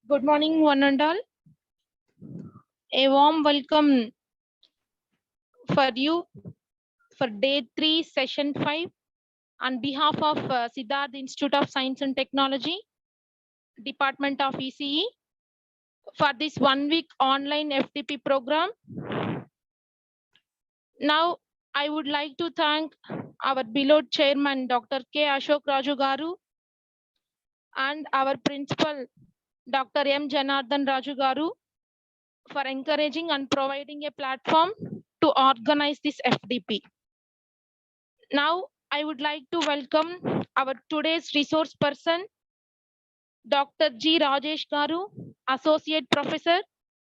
Good morning, one and all. A warm welcome for you for day 3, session 5, on behalf of Siddharth Institute of Science and Technology, Department of ECE, for this 1 week online FTP program. Now, I would like to thank our beloved chairman, Dr. K. Ashok Raju Garu, and our principal, Dr. M. Janardhan Raju Garu, for encouraging and providing a platform to organize this FDP. Now, I would like to welcome our today's resource person, Dr. G. Rajesh Garu, Associate Professor,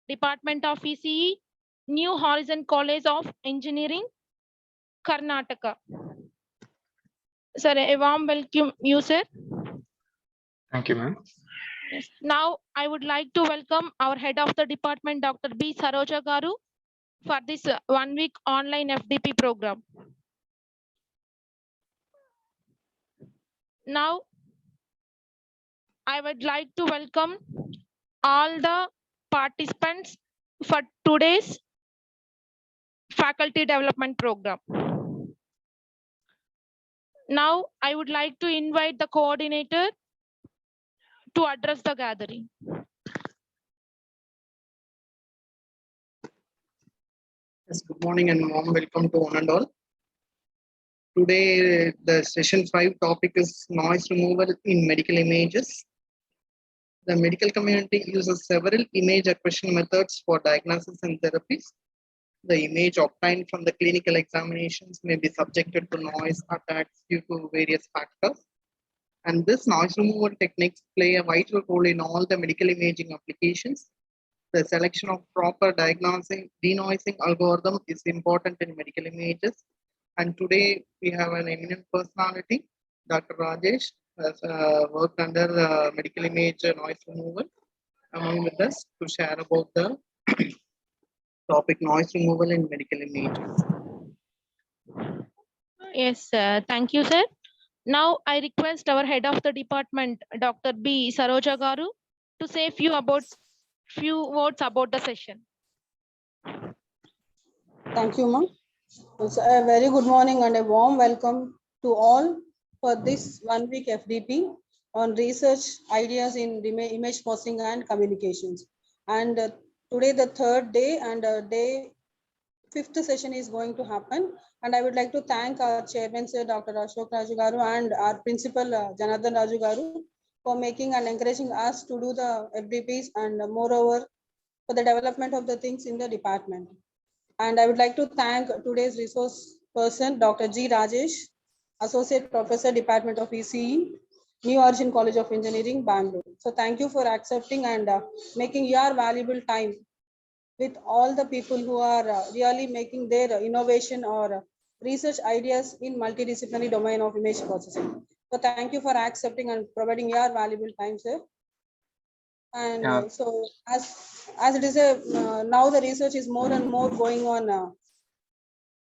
Department of ECE, New Horizon College of Engineering, Karnataka. Sir, a warm welcome you, sir. Thank you, ma'am. Yes. Now, I would like to welcome our head of the department, Dr. B. Saroja Garu, for this 1 week online FDP program. Now, I would like to welcome all the participants for today's faculty development program. Now, I would like to invite the coordinator to address the gathering. Yes, good morning and warm welcome to one and all. Today, the session 5 topic is noise removal in medical images. The medical community uses several image acquisition methods for diagnosis and therapies. The image obtained from the clinical examinations may be subjected to noise attacks due to various factors. And this noise removal techniques play a vital role in all the medical imaging applications. The selection of proper denoising algorithm is important in medical images. And today we have an eminent personality, Dr. Rajesh, has worked under medical image noise removal, among with us to share about the topic noise removal in medical images. Yes, thank you, sir. Now, I request our head of the department, Dr. B. Saroja Garu, to say few words about the session. Thank you, ma'am. It's a very good morning and a warm welcome to all for this 1 week FDP on research ideas in image processing and communications. And today the third day and day 5th session is going to happen. And I would like to thank our chairman, Sir Dr. Ashok Raju Garu, and our principal, Janardhan Raju Garu, for making and encouraging us to do the FDPs and moreover for the development of the things in the department. And I would like to thank today's resource person, Dr. G. Rajesh, Associate Professor, Department of ECE, New Origin College of Engineering, Bangalore. So thank you for accepting and making your valuable time with all the people who are really making their innovation or research ideas in multidisciplinary domain of image processing. So thank you for accepting and providing your valuable time, sir. And so as it is a now the research is more and more going on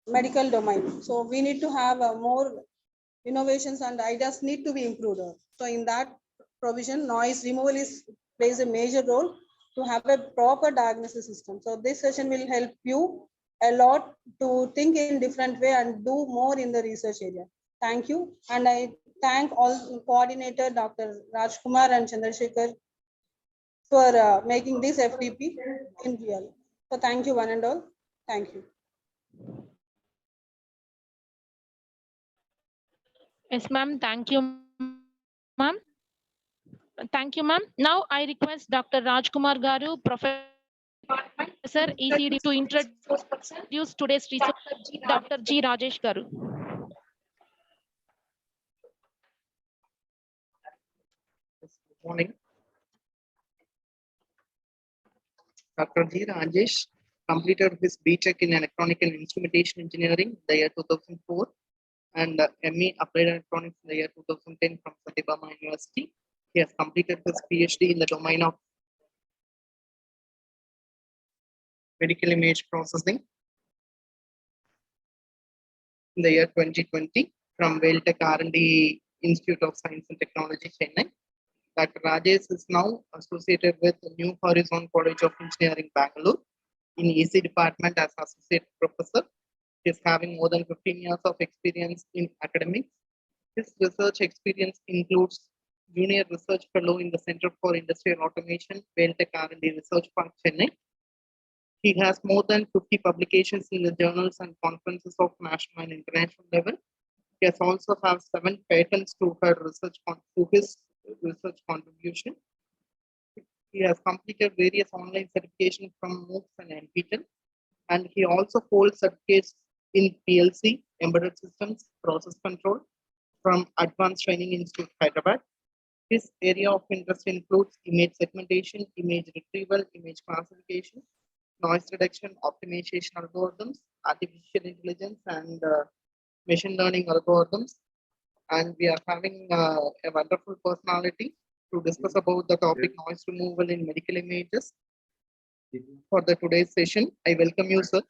medical domain, so we need to have more innovations and ideas need to be improved. So in that provision, noise removal plays a major role to have a proper diagnosis system. So this session will help you a lot to think in different way and do more in the research area. Thank you, and I thank all coordinator Dr. Rajkumar and Chandrasekhar for making this FTP in real. So thank you one and all. Thank you. Yes, ma'am. Thank you, ma'am. Thank you, ma'am. Now I request Dr. Rajkumar Garu, Professor ECD, to introduce today's resource, Dr. G. Rajesh Garu. Good morning. Dr. G. Rajesh completed his BTech in Electronic and Instrumentation Engineering in the year 2004 and ME Applied Electronics in the year 2010 from Satyabama University. He has completed his PhD in the domain of medical image processing in the year 2020 from Vailtech R&D Institute of Science and Technology, Chennai. Dr. Rajesh is now associated with the New Horizon College of Engineering, Bangalore, in EC department as associate professor. He is having more than 15 years of experience in academics. His research experience includes junior research fellow in the Center for Industrial Automation, Welltech R&D Research Park, Chennai. He has more than 50 publications in the journals and conferences of national and international level. He has also have 7 patents to his research contribution. He has completed various online certifications from MOOCs and NPTEL, and he also holds certificates in PLC, embedded systems, process control from Advanced Training Institute, Hyderabad. His area of interest includes image segmentation, image retrieval, image classification, noise reduction, optimization algorithms, artificial intelligence, and machine learning algorithms. And we are having a wonderful personality to discuss about the topic noise removal in medical images. For the today's session, I welcome you, sir.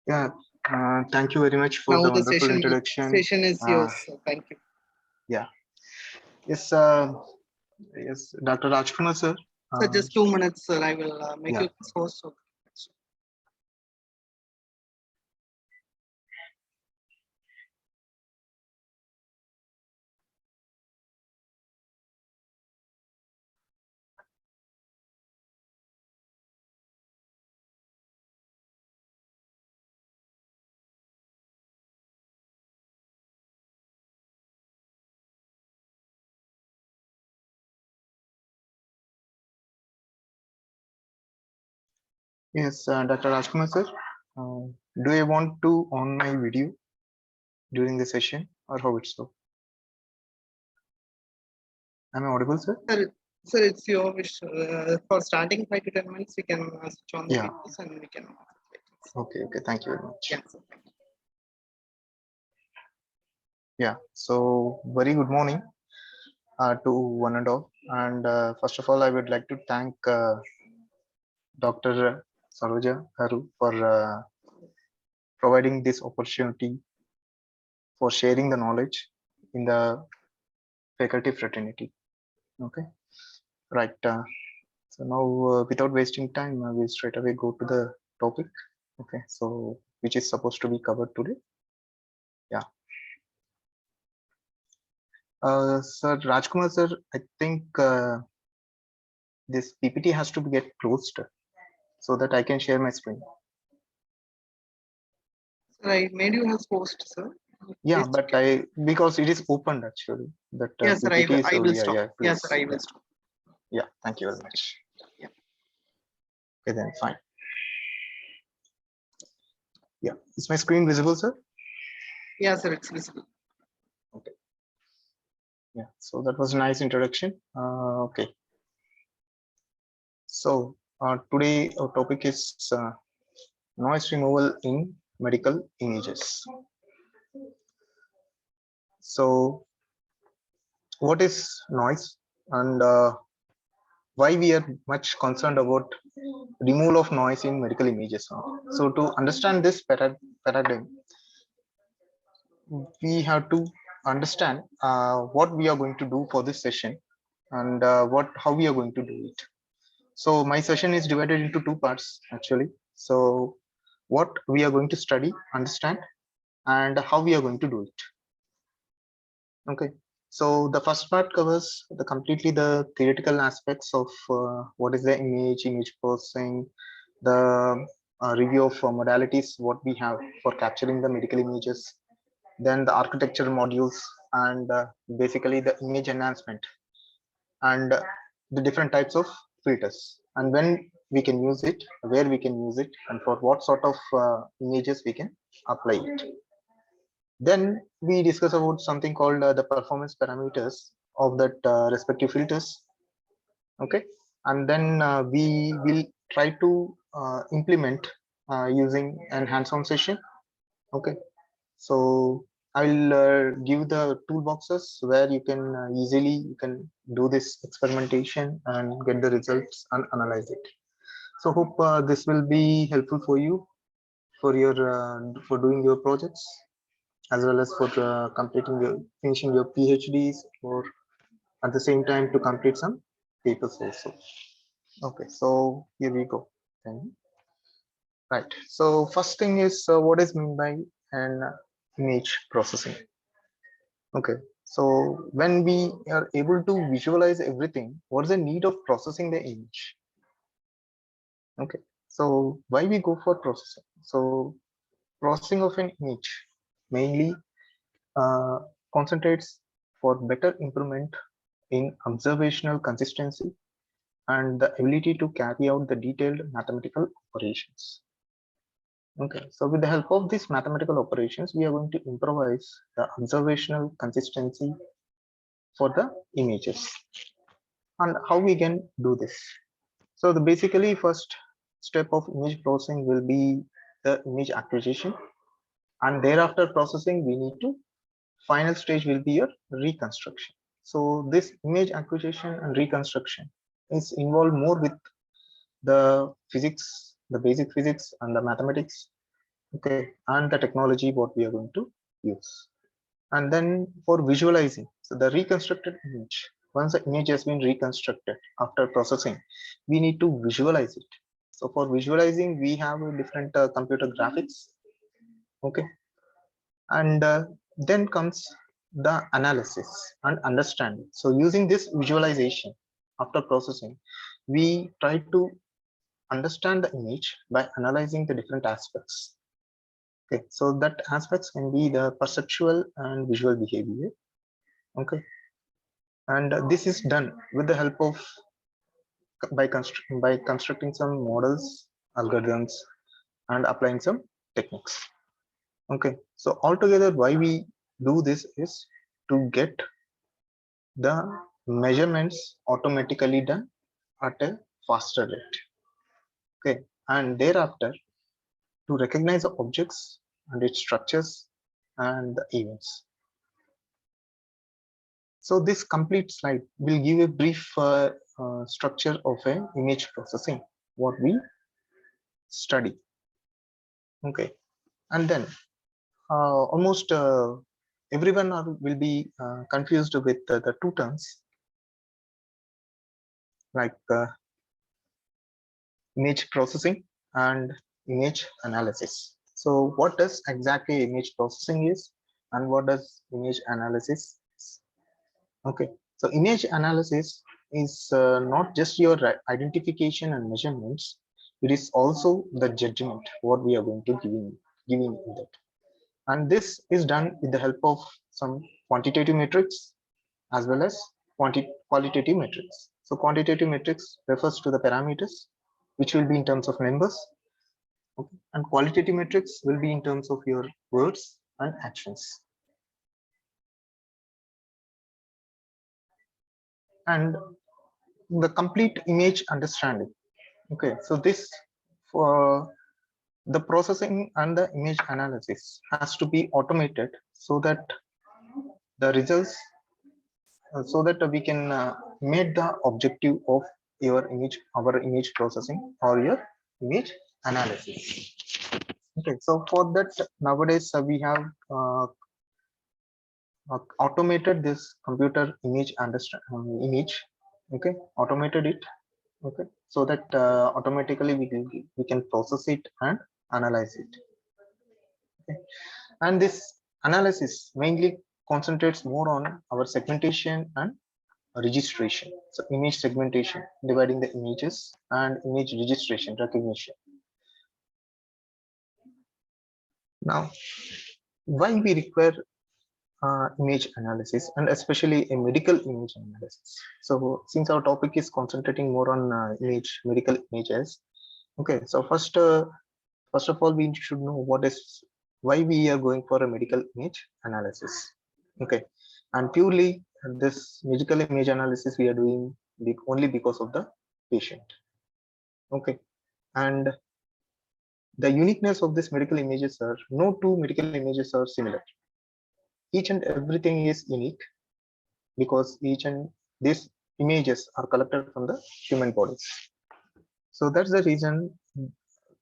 Yeah, thank you very much for Now the the wonderful introduction. session is yours, sir. Thank you. Yeah. Yes, yes, Dr. Rajkumar, sir. Sir, just 2 minutes, sir. I will make yeah. you host. So. Yes, Dr. Rajkumar, sir. Do you want to on my video during the session, or how it's so? Am I audible, sir? Sir, it's your wish. For starting 5 to 10 minutes, we can switch on the Yeah. videos and we can. Okay, thank you very much. Yeah, sir. Yeah, so very good morning to one and all. And first of all, I would like to thank Dr. Saroja Haru for providing this opportunity for sharing the knowledge in the faculty fraternity. Okay, right. So now, without wasting time, we'll straight away go to the topic. Okay, so which is supposed to be covered today. Yeah. Sir Rajkumar, sir, I think this PPT has to get closed so that I can share my screen. Sir, I made you as host, sir. Yeah, but because it is opened actually. That yes, sir. I will stop. Yeah, yes, sir. I will stop. Yeah, thank you very much. Yeah. Okay, then fine. Yeah, is my screen visible, sir? Yeah, sir. It's visible. Okay. Yeah, so that was a nice introduction. Okay. So today our topic is noise removal in medical images. So what is noise, and why we are much concerned about removal of noise in medical images? So to understand this paradigm, we have to understand what we are going to do for this session, and how we are going to do it. So my session is divided into 2 parts actually. So what we are going to study, understand, and how we are going to do it. Okay, so the first part covers completely the theoretical aspects of what is the image processing, the review of modalities what we have for capturing the medical images, then the architecture modules, and basically the image enhancement, and the different types of filters, and when we can use it, where we can use it, and for what sort of images we can apply it. Then we discuss about something called the performance parameters of that respective filters. Okay, and then we will try to implement using an hands-on session. Okay, so I'll give the toolboxes where you can easily do this experimentation and get the results and analyze it. So hope this will be helpful for you for your for doing your projects, as well as for finishing your PhDs or at the same time to complete some papers also. Okay, so here we go. Then, right. So first thing is what is meant by an image processing. Okay, so when we are able to visualize everything, what is the need of processing the image? Okay, so why we go for processing? So processing of an image mainly uh, concentrates for better improvement in observational consistency and the ability to carry out the detailed mathematical operations. Okay, so with the help of these mathematical operations, we are going to improvise the observational consistency for the images. And how we can do this? So the basically first step of image processing will be the image acquisition, and thereafter processing we need to final stage will be your reconstruction. So this image acquisition and reconstruction is involved more with the physics, the basic physics and the mathematics, okay, and the technology what we are going to use. And then for visualizing, so the reconstructed image, once the image has been reconstructed after processing, we need to visualize it. So for visualizing, we have different computer graphics, okay, and then comes the analysis and understanding. So using this visualization after processing, we try to understand the image by analyzing the different aspects. Okay, so that aspects can be the perceptual and visual behavior. Okay, and this is done with the help of by constructing some models, algorithms, and applying some techniques. Okay, so altogether, why we do this is to get the measurements automatically done at a faster rate. Okay, and thereafter to recognize the objects and its structures and the events. So this complete slide will give a brief structure of an image processing, what we study. Okay, and then almost everyone will be confused with the two terms like image processing and image analysis. So what does exactly image processing is and what does image analysis is? Okay, so image analysis is not just your identification and measurements, it is also the judgment what we are going to giving in that. And this is done with the help of some quantitative metrics as well as qualitative metrics. So quantitative metrics refers to the parameters which will be in terms of numbers, okay, and qualitative metrics will be in terms of your words and actions. And the complete image understanding. Okay, so this for the processing and the image analysis has to be automated so that the results so that we can meet the objective of your image, our image processing or your image analysis. Okay, so for that nowadays we have automated this computer image image, okay, automated it, okay, so that automatically we can process it and analyze it. Okay. And this analysis mainly concentrates more on our segmentation and registration. So image segmentation, dividing the images, and image registration, recognition. Now, why we require image analysis and especially a medical image analysis? So since our topic is concentrating more on medical images, okay, so first of all, we should know why we are going for a medical image analysis. Okay, and purely this medical image analysis we are doing only because of the patient. Okay, and the uniqueness of this medical images are no two medical images are similar. Each and everything is unique because each and these images are collected from the human bodies. So that's the reason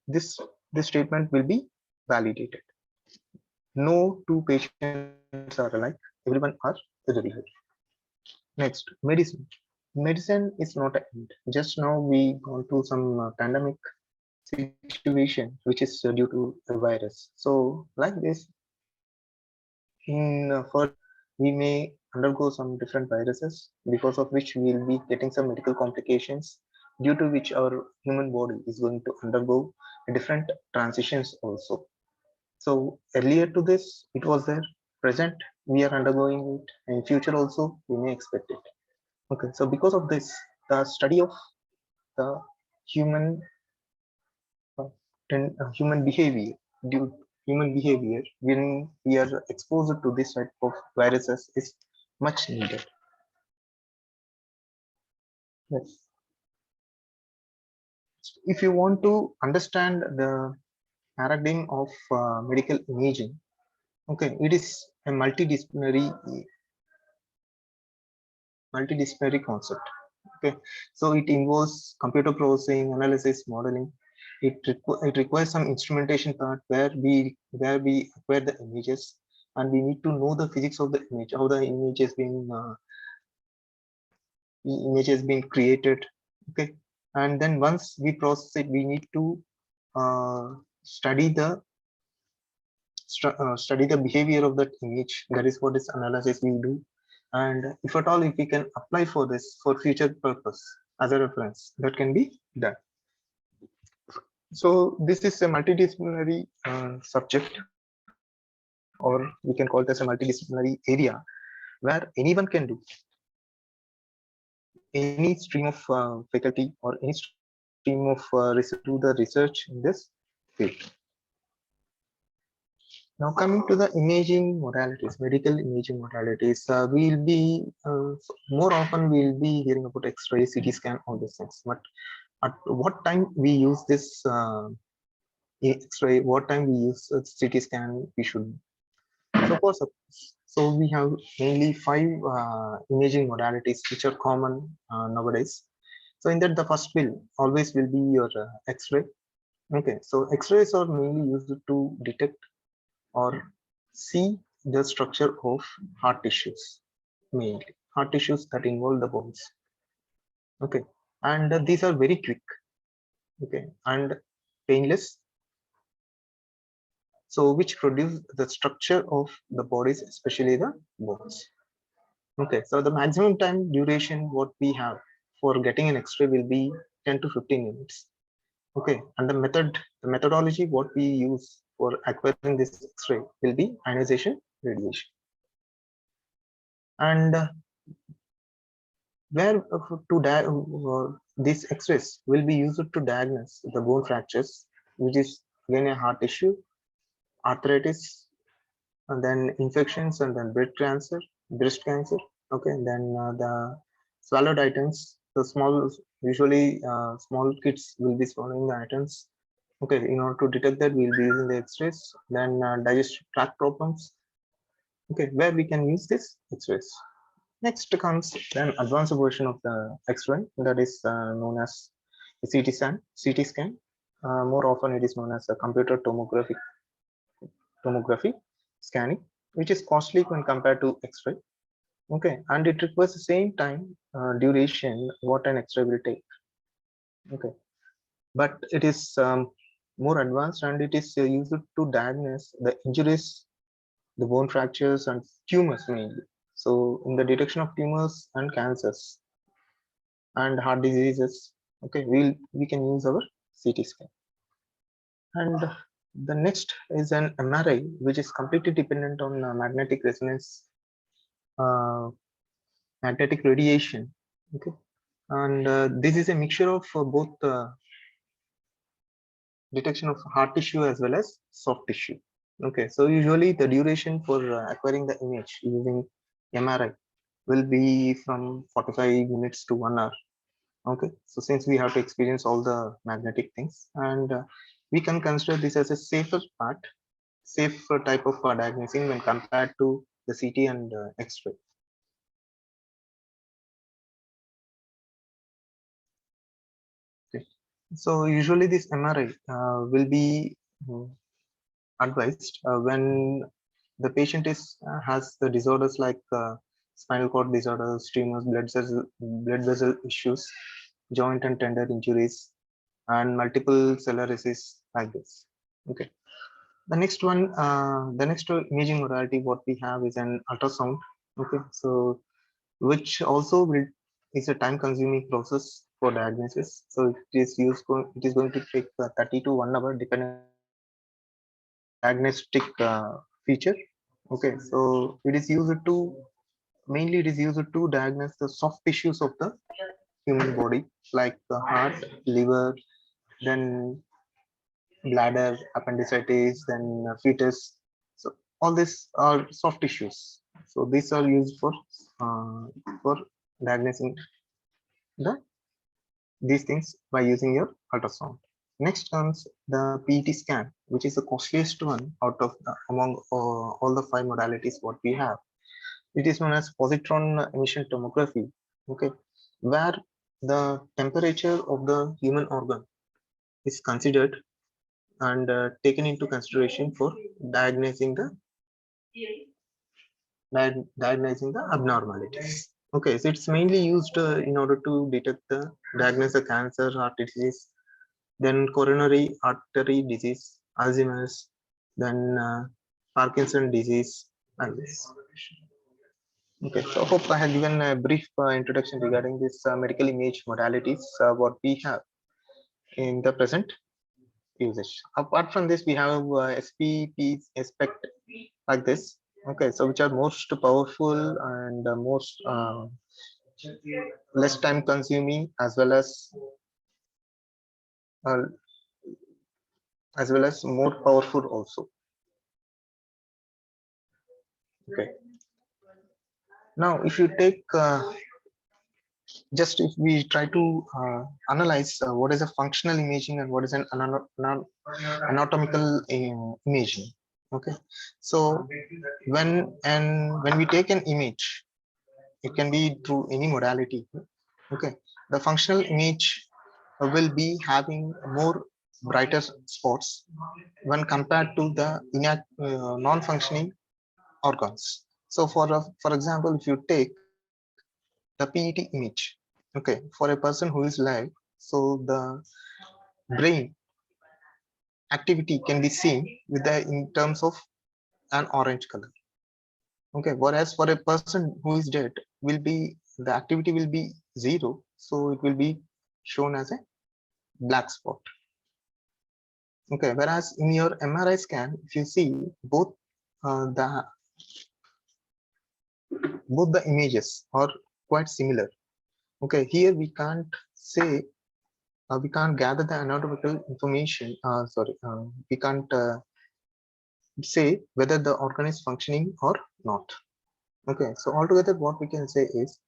this statement will be validated. No two patients are alike, everyone are irregular. Next, medicine. Medicine is not an end. Just now we gone through some pandemic situation, which is due to a virus. So, like this, in further, we may undergo some different viruses because of which we will be getting some medical complications, due to which our human body is going to undergo different transitions also. So earlier to this, it was there. Present, we are undergoing it. In future also, we may expect it. Okay, so because of this, the study of the human uh, human behavior, due human behavior when we are exposed to this type of viruses is much needed. Yes. If you want to understand the paradigm of medical imaging, okay, it is a multidisciplinary concept. Okay, so it involves computer processing, analysis, modeling. It requires some instrumentation part where we acquire the images, and we need to know the physics of the image, how the image has been created. Okay, and then once we process it, we need to uh, study the study the behavior of that image. That is what this analysis we do. And if at all, if we can apply for this for future purpose as a reference, that can be done. So this is a multidisciplinary subject, or we can call it as a multidisciplinary area where anyone can do any stream of faculty or any stream of research do the research in this field. Now coming to the imaging modalities, medical imaging modalities, we'll be more often we'll be hearing about X-ray, CT scan, all these things. But at what time we use this X-ray, what time we use CT scan, we should. So we have mainly 5 imaging modalities which are common nowadays. So in that, the first will always will be your X-ray. Okay, so X-rays are mainly used to detect or see the structure of heart tissues, mainly heart tissues that involve the bones. Okay, and these are very quick. Okay, and painless. So which produce the structure of the bodies, especially the bones. Okay, so the maximum time duration what we have for getting an X-ray will be 10 to 15 minutes. Okay, and the methodology what we use for acquiring this X-ray will be ionization radiation. And where these X-rays will be used to diagnose the bone fractures, which is again a heart issue, arthritis, and then infections, and then breast cancer. Okay, and then the swallowed items, the small, usually small kids will be swallowing the items. Okay, in order to detect that, we'll be using the X-rays. Then digestive tract problems. Okay, where we can use this X-rays. Next comes an advanced version of the X-ray, that is known as the CT scan. More often it is known as a computer tomography scanning, which is costly when compared to X-ray. Okay, and it requires the same time duration what an X-ray will take. Okay, but it is more advanced, and it is used to diagnose the injuries, the bone fractures, and tumors mainly. So in the detection of tumors and cancers and heart diseases, okay, we can use our CT scan. And the next is an MRI, which is completely dependent on magnetic resonance, uh, magnetic radiation. Okay, and this is a mixture of both detection of hard tissue as well as soft tissue. Okay, so usually the duration for acquiring the image using MRI will be from 45 minutes to 1 hour. Okay, so since we have to experience all the magnetic things, and we can consider this as a safer type of diagnosing when compared to the CT and X-ray. Okay. So usually this MRI will be advised when the patient is has the disorders like spinal cord disorders, tumors, blood vessel issues, joint and tendon injuries, and multiple sclerosis like this. Okay. The next one, the next imaging modality what we have is an ultrasound. Okay, so which also will is a time-consuming process for diagnosis. So it is going to take 30 to 1 hour depending on diagnostic feature. Okay, so it is used to mainly it is used to diagnose the soft tissues of the human body like the heart, liver, then bladder, appendicitis, then fetus. So all these are soft tissues. So these are used for diagnosing these things by using your ultrasound. Next comes the PET scan, which is the costliest one out of among all the 5 modalities what we have. It is known as positron emission tomography. Okay, where the temperature of the human organ is considered and taken into consideration for diagnosing the diagnosing the abnormalities. Okay, so it's mainly used in order to detect the diagnose the cancer, heart disease, then coronary artery disease, Alzheimer's, then Parkinson disease, and this. Okay, so I hope I have given a brief introduction regarding this medical image modalities, what we have in the present usage. Apart from this, we have SPPs, expect like this. Okay, so which are most powerful and most less time consuming uh, as well as more powerful also. Okay, now if you take just if we try to analyze what is a functional imaging and what is an anatomical imaging. Okay, so when we take an image, it can be through any modality. Okay, the functional image will be having more brighter spots when compared to the non-functioning organs. So for example, if you take the PET image, okay, for a person who is live, so the brain activity can be seen with the in terms of an orange color. Okay, whereas for a person who is dead, will be the activity will be 0, so it will be shown as a black spot. Okay, whereas in your MRI scan, if you see both the images are quite similar. Okay, here we can't say we can't gather the anatomical information. We can't say whether the organ is functioning or not. Okay, so altogether, what we can say is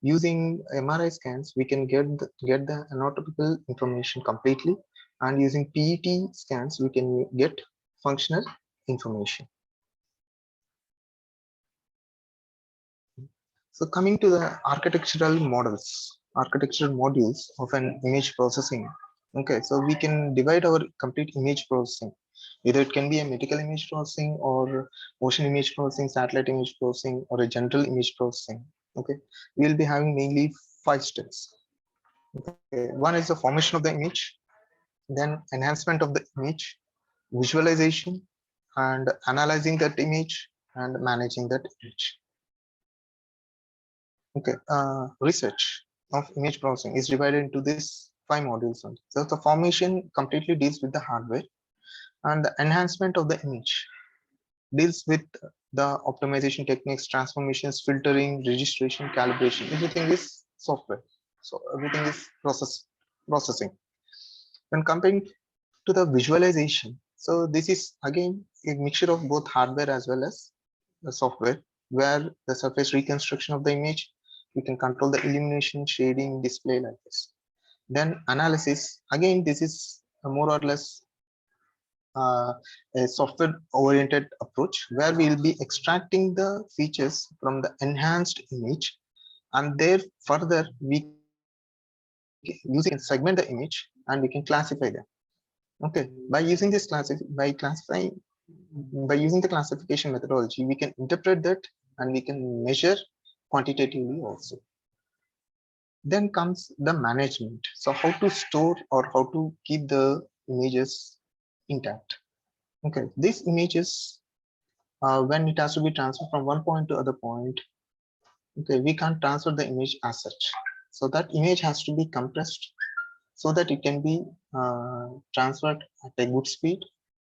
using MRI scans, we can get the anatomical information completely, and using PET scans, we can get functional information. So coming to the architectural modules of an image processing. Okay, so we can divide our complete image processing. Either it can be a medical image processing or motion image processing, satellite image processing, or a general image processing. Okay, we will be having mainly 5 steps. Okay, one is the formation of the image, then enhancement of the image, visualization, and analyzing that image and managing that image. Okay, research of image processing is divided into these 5 modules. So the formation completely deals with the hardware, and the enhancement of the image deals with the optimization techniques, transformations, filtering, registration, calibration. Everything is software. So everything is processing. When comparing to the visualization, so this is again a mixture of both hardware as well as the software, where the surface reconstruction of the image, we can control the illumination, shading, display like this. Then analysis, again this is a more or less a software oriented approach, where we will be extracting the features from the enhanced image, and there further we can segment the image and we can classify them. Okay, by using this by using the classification methodology, we can interpret that and we can measure quantitatively also. Then comes the management. So how to store or how to keep the images intact. Okay, these images, when it has to be transferred from one point to other point, okay, we can't transfer the image as such. So that image has to be compressed so that it can be transferred at a good speed,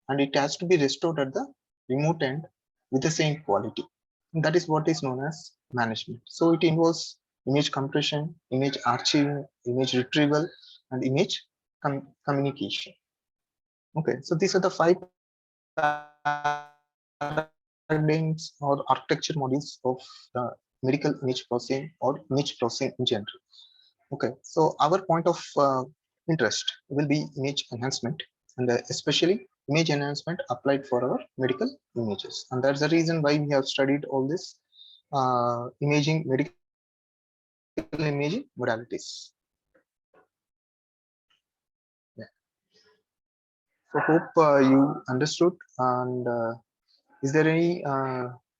and it has to be restored at the remote end with the same quality. And that is what is known as management. So it involves image compression, image archiving, image retrieval, and image communication. Okay, so these are the 5 paradigms or architecture modules of the medical image processing or image processing in general. Okay, so our point of interest will be image enhancement, and especially image enhancement applied for our medical images. And that's the reason why we have studied all this medical imaging modalities. Yeah. So hope you understood. And is there any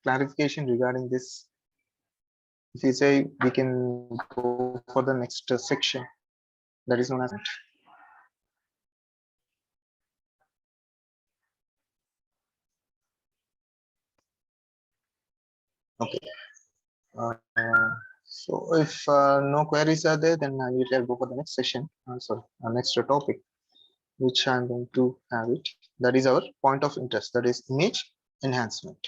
clarification regarding this? If you say, we can go for the next section that is known as. Okay. So if no queries are there, then I will go for the next session. Sorry, next topic, which I'm going to have it. That is our point of interest. That is image enhancement.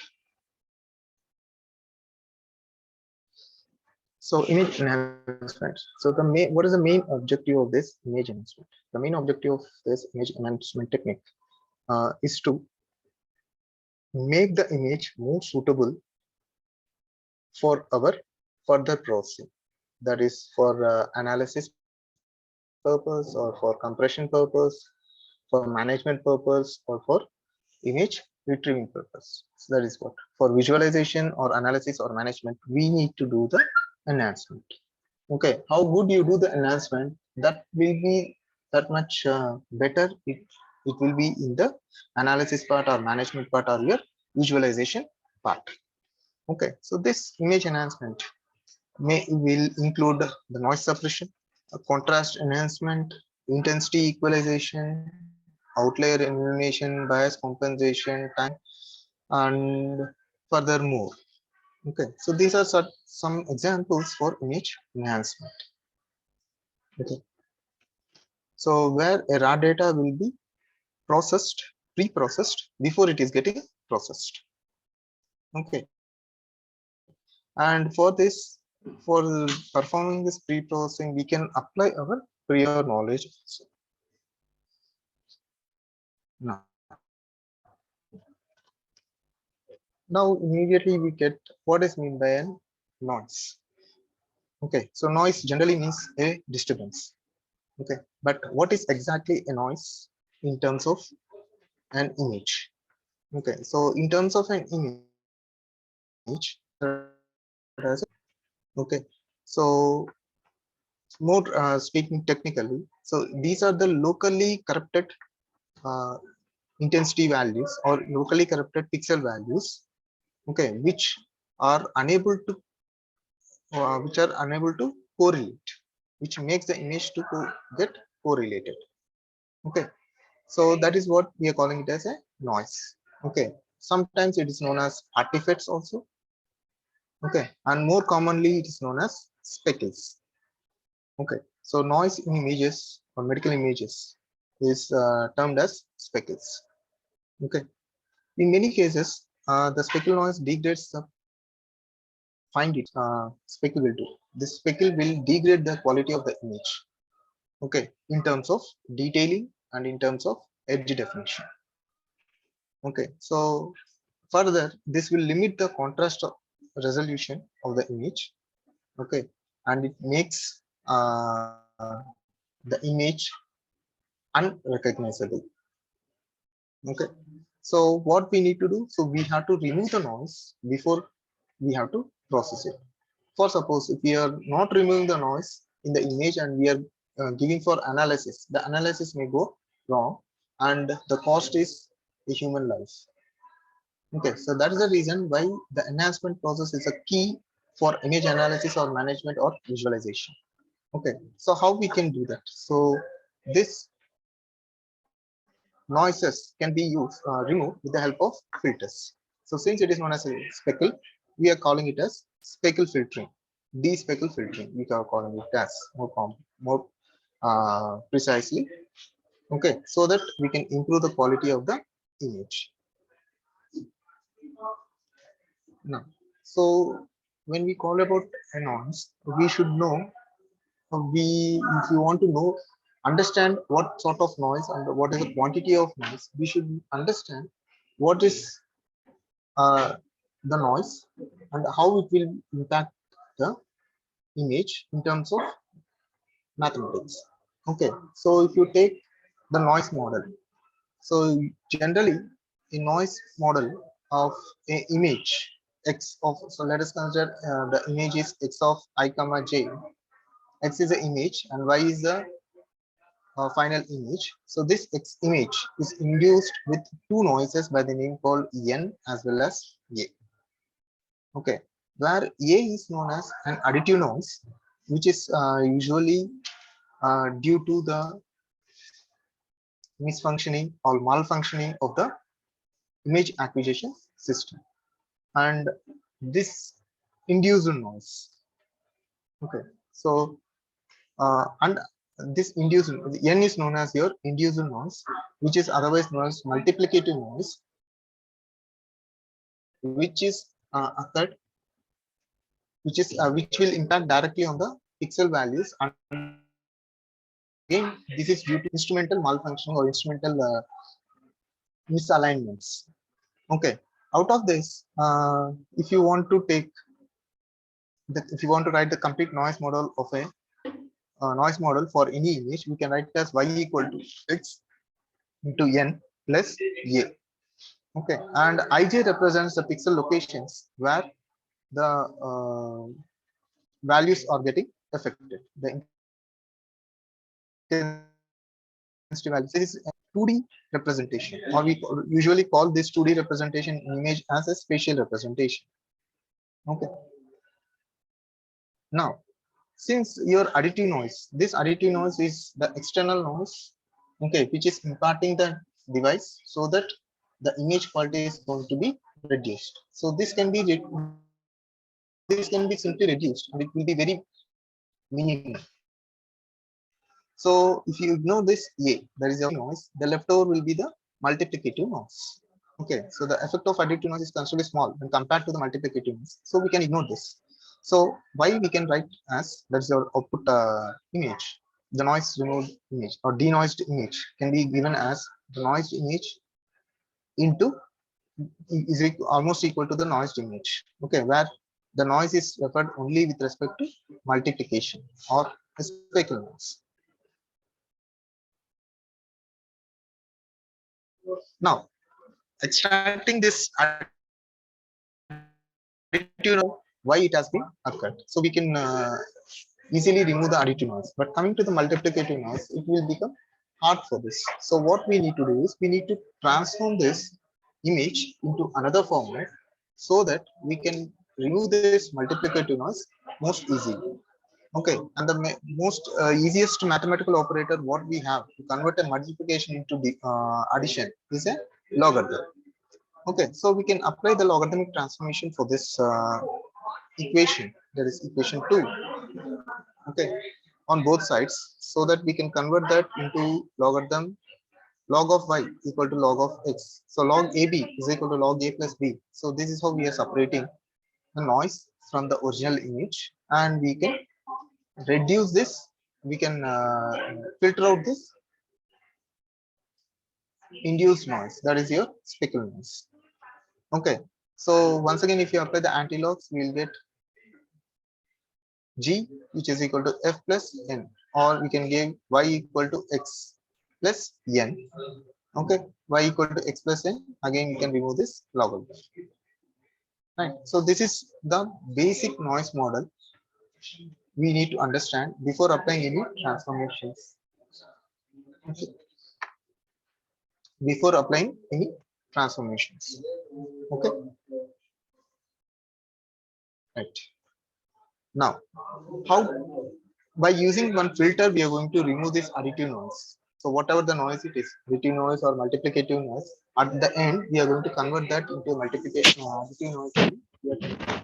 So image enhancement. So what is the main objective of this image enhancement? The main objective of this image enhancement technique is to make the image more suitable for our further processing. That is for analysis purpose, or for compression purpose, for management purpose, or for image retrieving purpose. So that is what, for visualization or analysis or management, we need to do the enhancement. Okay, how good you do the enhancement, that will be that much better. It will be in the analysis part or management part or your visualization part. Okay, so this image enhancement will include the noise suppression, contrast enhancement, intensity equalization, outlier elimination, bias compensation, time, and furthermore. Okay, so these are some examples for image enhancement. Okay, so where a raw data will be processed, pre-processed before it is getting processed. Okay, and for performing this pre-processing, we can apply our prior knowledge also. Now immediately we get what is meant by a noise. Okay, so noise generally means a disturbance. Okay, but what is exactly a noise in terms of an image? Okay, so in terms of an image, okay, so more speaking technically, so these are the locally corrupted uh, intensity values or locally corrupted pixel values, okay, which are unable to correlate, which makes the image to get correlated. Okay, so that is what we are calling it as a noise. Okay, sometimes it is known as artifacts also. Okay, and more commonly it is known as speckles. Okay, so noise in images or medical images is termed as speckles. Okay, in many cases the speckle noise degrades the speckle will do. This speckle will degrade the quality of the image. Okay, in terms of detailing and in terms of edge definition. Okay, so further this will limit the contrast resolution of the image. Okay, and it makes the image unrecognizable. Okay, so what we need to do, so we have to remove the noise before we have to process it. For suppose if we are not removing the noise in the image and we are giving for analysis, the analysis may go wrong and the cost is a human life. Okay, so that is the reason why the enhancement process is a key for image analysis or management or visualization. Okay, so how we can do that? So this noises can be removed with the help of filters. So since it is known as a speckle, we are calling it as speckle filtering, de-speckle filtering. We are calling it as more precisely. Okay, so that we can improve the quality of the image. Now, so when we call about a noise, we should know if you want to know understand what sort of noise and what is the quantity of noise, we should understand what is the noise and how it will impact the image in terms of mathematics. Okay, so if you take the noise model, so generally a noise model of a image x of, so let us consider the image is x of I comma j. X is the image and y is the final image. So this X image is induced with two noises by the name called N as well as A. Okay, where A is known as an additive noise, which is usually due to the misfunctioning or malfunctioning of the image acquisition system, and this induced noise. Okay, so and this induced N is known as your induced noise, which is otherwise known as multiplicative noise, which is occurred, which will impact directly on the pixel values. And again, this is due to instrumental malfunctioning or instrumental misalignments. Okay, out of this, if you want to take if you want to write the complete noise model of a noise model for any image, we can write it as y equal to x into n plus a. Okay, and ij represents the pixel locations where the values are getting affected. The intensity value. This is a 2D representation, or we usually call this 2D representation image as a spatial representation. Okay. Now, since your additive noise, this additive noise is the external noise, okay, which is imparting the device so that the image quality is going to be reduced. So this can be simply reduced, and it will be very minimal. So if you ignore this A, there is a noise, the leftover will be the multiplicative noise. Okay, so the effect of additive noise is considerably small when compared to the multiplicative noise. So we can ignore this. So why we can write as that's your output image, the noise removed image or denoised image can be given as the noised image into almost equal to the noised image. Okay, where the noise is referred only with respect to multiplication or a speckle noise. Now, extracting this additive noise, why it has been occurred. So we can easily remove the additive noise. But coming to the multiplicative noise, it will become hard for this. So what we need to do is we need to transform this image into another format so that we can remove this multiplicative noise most easily. Okay, and the most easiest mathematical operator what we have to convert a multiplication into the addition is a logarithm. Okay, so we can apply the logarithmic transformation for this equation, that is equation 2. Okay, on both sides, so that we can convert that into logarithm log of y equal to log of x. So log ab is equal to log a plus b. So this is how we are separating the noise from the original image, and we can reduce this. We can filter out this induced noise, that is your speckle noise. Okay, so once again, if you apply the anti-logs, we will get g, which is equal to f plus n, or we can give y equal to x plus n. Okay, y equal to x plus n. Again, you can remove this logarithm. Right. So this is the basic noise model we need to understand before applying any transformations. Okay. Before applying any transformations. Okay. Right. Now, how by using one filter, we are going to remove this additive noise. So whatever the noise it is, additive noise or multiplicative noise, at the end, we are going to convert that into multiplication additive noise. We are going to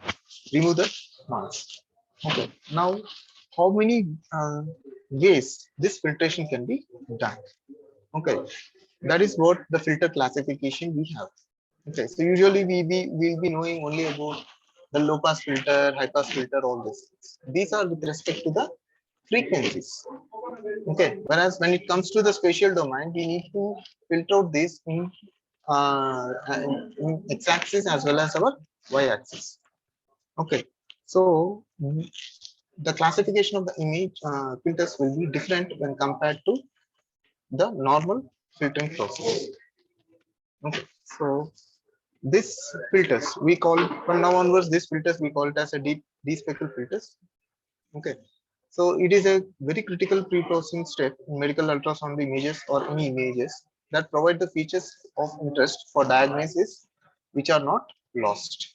remove the noise. Okay. Now, how many ways this filtration can be done? Okay, that is what the filter classification we have. Okay, so usually will be knowing only about the low pass filter, high pass filter, all this. These are with respect to the frequencies. Okay, whereas when it comes to the spatial domain, we need to filter out this in x-axis as well as our y-axis. Okay, so the classification of the image filters will be different when compared to the normal filtering process. Okay, so this filters we call from now onwards, this filters we call it as a deep speckle filters. Okay, so it is a very critical pre-processing step in medical ultrasound images or any images that provide the features of interest for diagnosis which are not lost.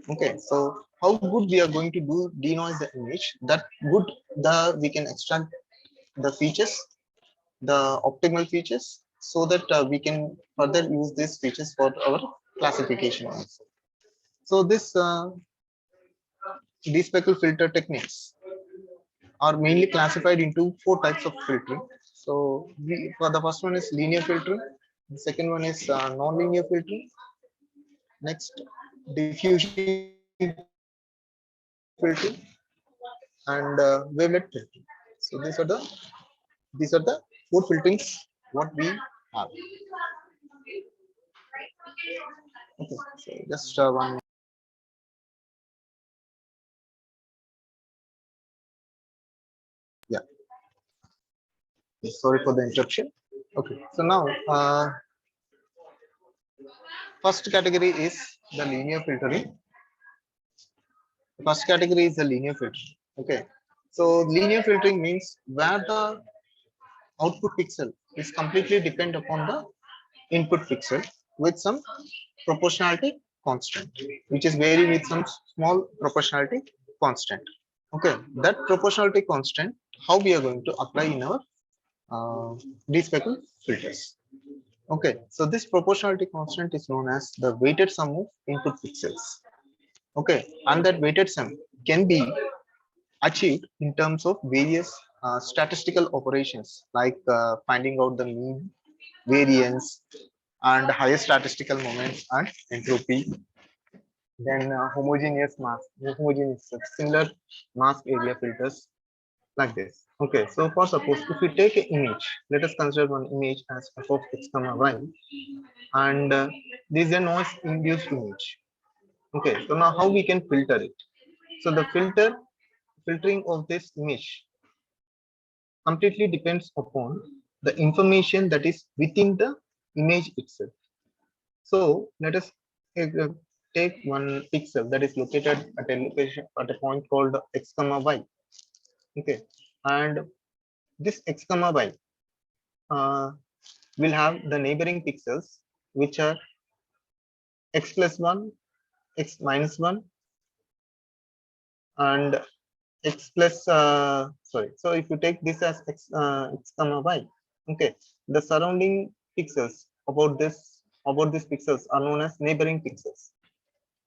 Okay, so how good we are going to do denoise the image, that good the we can extract the features, the optimal features, so that we can further use these features for our classification also. So this despeckle filter techniques are mainly classified into four types of filtering. So for the first one is linear filtering, the second one is non-linear filtering, next diffusion filtering, and wavelet filtering. So these are the four filterings what we have. Okay, so just one. Yeah, sorry for the interruption. Okay, so now first category is the linear filtering. First category is the linear filtering. Okay, so linear filtering means where the output pixel is completely depend upon the input pixel with some proportionality constant, which is vary with some small proportionality constant. Okay, that proportionality constant, how we are going to apply in our uh, despeckle filters. Okay, so this proportionality constant is known as the weighted sum of input pixels. Okay, and that weighted sum can be achieved in terms of various statistical operations like finding out the mean, variance, and higher statistical moments and entropy. Then homogeneous mask, similar mask area filters like this. Okay, so for suppose if we take an image, let us consider one image as f of x comma y, and this is a noise induced image. Okay, so now how we can filter it? So the filtering of this image completely depends upon the information that is within the image itself. So let us uh, take one pixel that is located at a location at a point called x comma y. Okay, and this x comma y uh, will have the neighboring pixels which are x plus 1, x minus 1, and x plus sorry. So if you take this as x comma y, okay, the surrounding pixels about these pixels are known as neighboring pixels.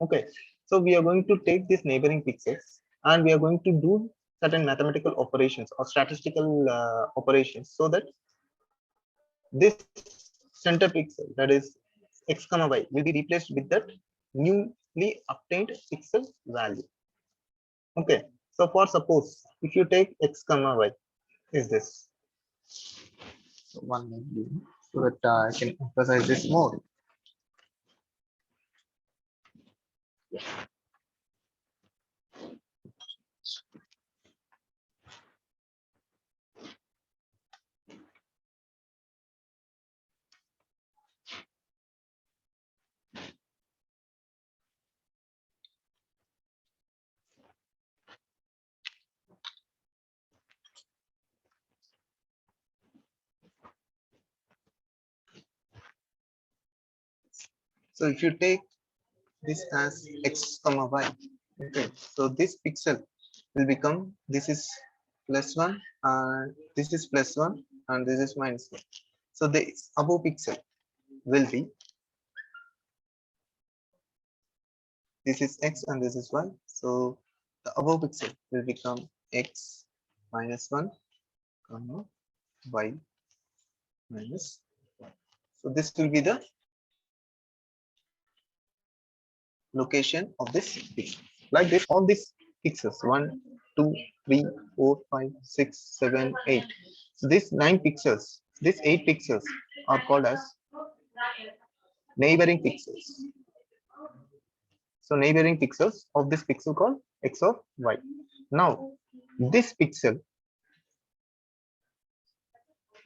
Okay, so we are going to take these neighboring pixels and we are going to do certain mathematical operations or statistical operations so that this center pixel, that is x comma y, will be replaced with that newly obtained pixel value. Okay, so for suppose if you take x comma y is this. So one minute, so that I can emphasize this more. So if you take this as x comma y, okay, so this pixel will become, this is +1 and this is +1 and this is -1. So the above pixel will be, this is x and this is y. So the above pixel will become x -1, comma, y -1. So this will be the location of this pixel. Like this, all these pixels 1, 2, 3, 4, 5, 6, 7, 8. So these 9 pixels, these 8 pixels are called as neighboring pixels. So neighboring pixels of this pixel called x of y. Now this pixel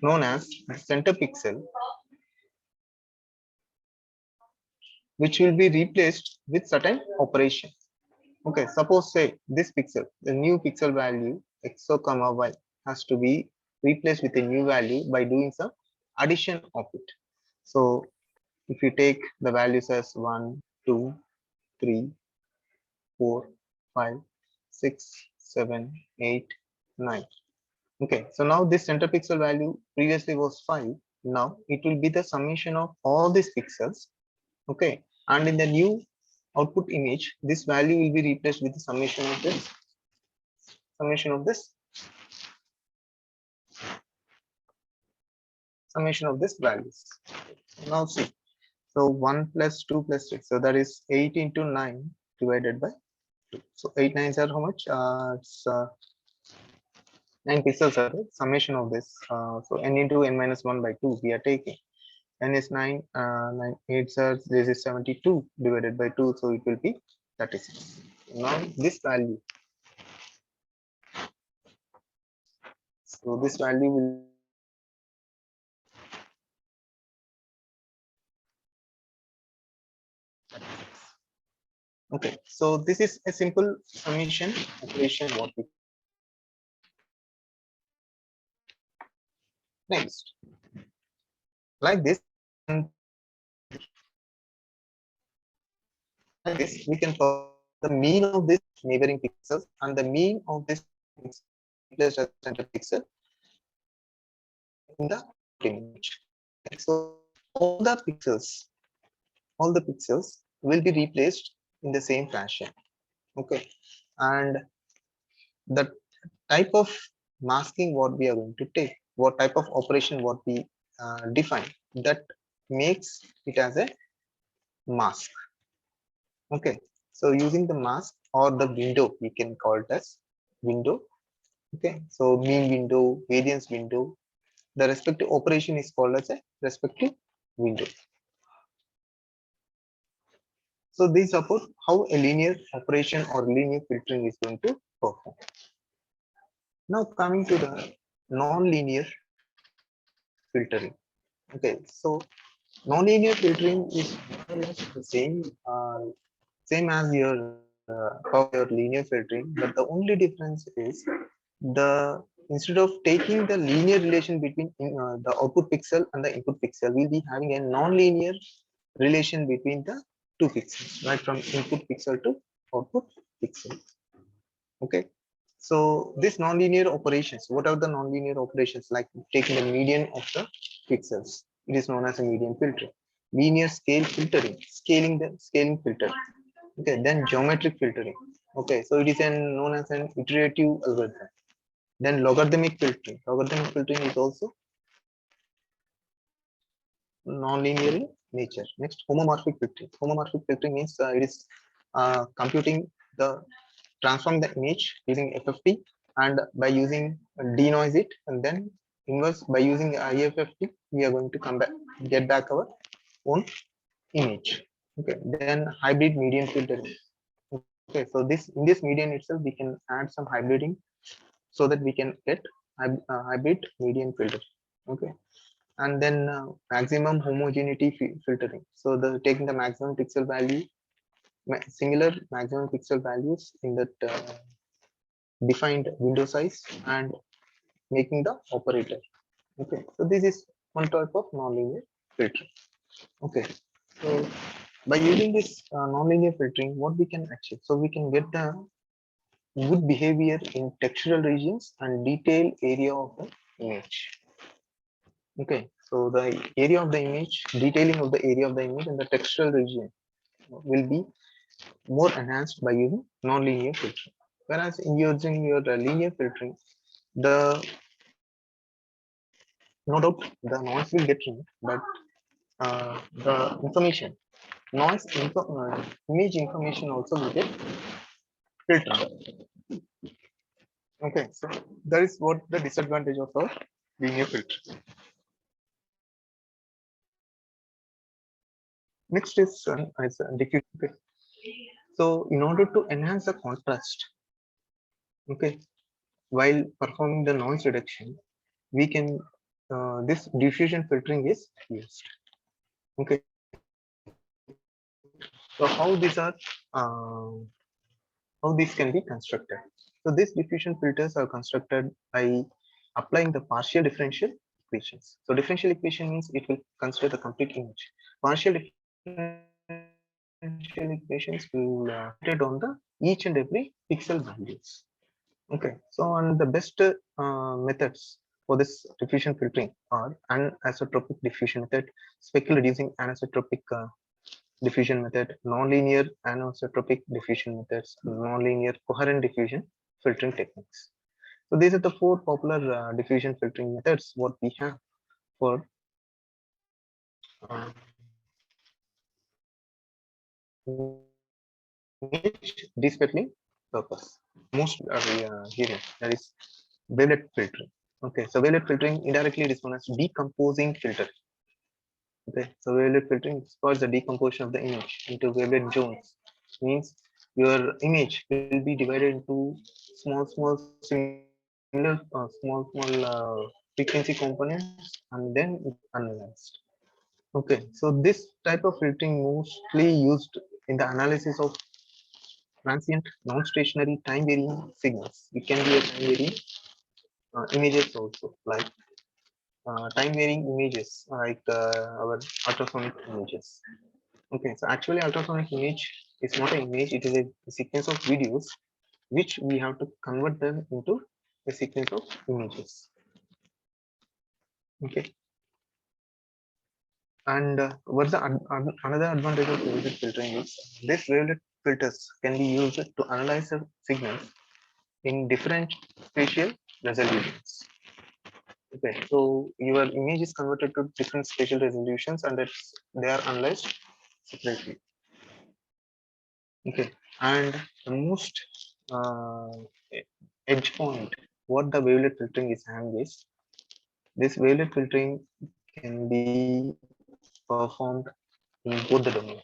known as center pixel, which will be replaced with certain operation. Okay, suppose say this pixel, the new pixel value x0 comma y has to be replaced with a new value by doing some addition of it. So if you take the values as 1, 2, 3, 4, 5, 6, 7, 8, 9. Okay, so now this center pixel value previously was 5. Now it will be the summation of all these pixels. Okay, and in the new output image, this value will be replaced with the summation of this summation of this summation of this values. Now see, so 1 plus 2 plus 6, so that is 8 into 9 divided by 2. So 8 nines are how much? It's 9 pixels are the summation of this. So n into n minus 1 by 2 we are taking. N is 9, 9 8 are, this is 72 divided by 2, so it will be 36. Now this value, so this value will okay, so this is a simple summation operation what we next. Like this, and like this, we can perform the mean of this neighboring pixels and the mean of this pixel replaced as center pixel in the image. So all the pixels will be replaced in the same fashion. Okay, and the type of masking what we are going to take, what type of operation what we define, that makes it as a mask. Okay, so using the mask or the window, we can call it as window. Okay, so mean window, variance window, the respective operation is called as a respective window. So these support how a linear operation or linear filtering is going to perform. Now coming to the non-linear filtering. Okay, so non-linear filtering is more or less the same as your your linear filtering, but the only difference is the instead of taking the linear relation between the output pixel and the input pixel, we'll be having a non-linear relation between the two pixels, right, from input pixel to output pixel. Okay, so this non-linear operations, what are the non-linear operations? Like taking the median of the pixels, it is known as a median filter. Linear scale filtering, scaling filter. Okay, then geometric filtering. Okay, so it is known as an iterative algorithm. Then logarithmic filtering. Logarithmic filtering is also non-linear in nature. Next, homomorphic filtering. Homomorphic filtering means it is computing the transform the image using FFT, and by using denoise it, and then inverse by using IFFT, we are going to come back, get back our own image. Okay, then hybrid median filtering. Okay, so this in this median itself, we can add some hybriding so that we can get hybrid median filter. Okay, and then maximum homogeneity filtering. So the taking the maximum pixel value, similar maximum pixel values in that defined window size and making the operator. Okay, so this is one type of nonlinear filtering. Okay, so by using this nonlinear filtering, what we can achieve? So we can get the good behavior in textural regions and detailed area of the image. Okay, so the area of the image, detailing of the area of the image and the textural region will be more enhanced by using non-linear filtering. Whereas in using your linear filtering, the no doubt the noise will get removed, but the information, image information also will get filtered. Okay, so that is what the disadvantage of our linear filter. Next is diffuse. Okay. So in order to enhance the contrast, okay, while performing the noise reduction, we can this diffusion filtering is used. Okay, so how these can be constructed. So these diffusion filters are constructed by applying the partial differential equations. So differential equation means it will consider the complete image. Partial differential equations will depend on the each and every pixel values. Okay, so and the best methods for this diffusion filtering are anisotropic diffusion method, speckle reducing anisotropic diffusion method, nonlinear anisotropic diffusion methods, nonlinear coherent diffusion filtering techniques. So these are the four popular diffusion filtering methods what we have for uh, image despeckling purpose. Most are hearing that is wavelet filtering. Okay, so wavelet filtering indirectly it is known as decomposing filtering. Okay, so wavelet filtering causes the decomposition of the image into wavelet zones. Means your image will be divided into similar frequency components and then analyzed. Okay, so this type of filtering mostly used in the analysis of transient, non-stationary, time-varying signals. It can be a time-varying images also, like time-varying images, like our ultrasonic images. Okay, so actually ultrasonic image is not an image, it is a sequence of videos which we have to convert them into a sequence of images. Okay, and what's the another advantage of wavelet filtering is this wavelet filters can be used to analyze the signals in different spatial resolutions. Okay, so your image is converted to different spatial resolutions and they are analyzed separately. Okay, and the most uh, edge point what the wavelet filtering is having is this wavelet filtering can be performed in both the domains,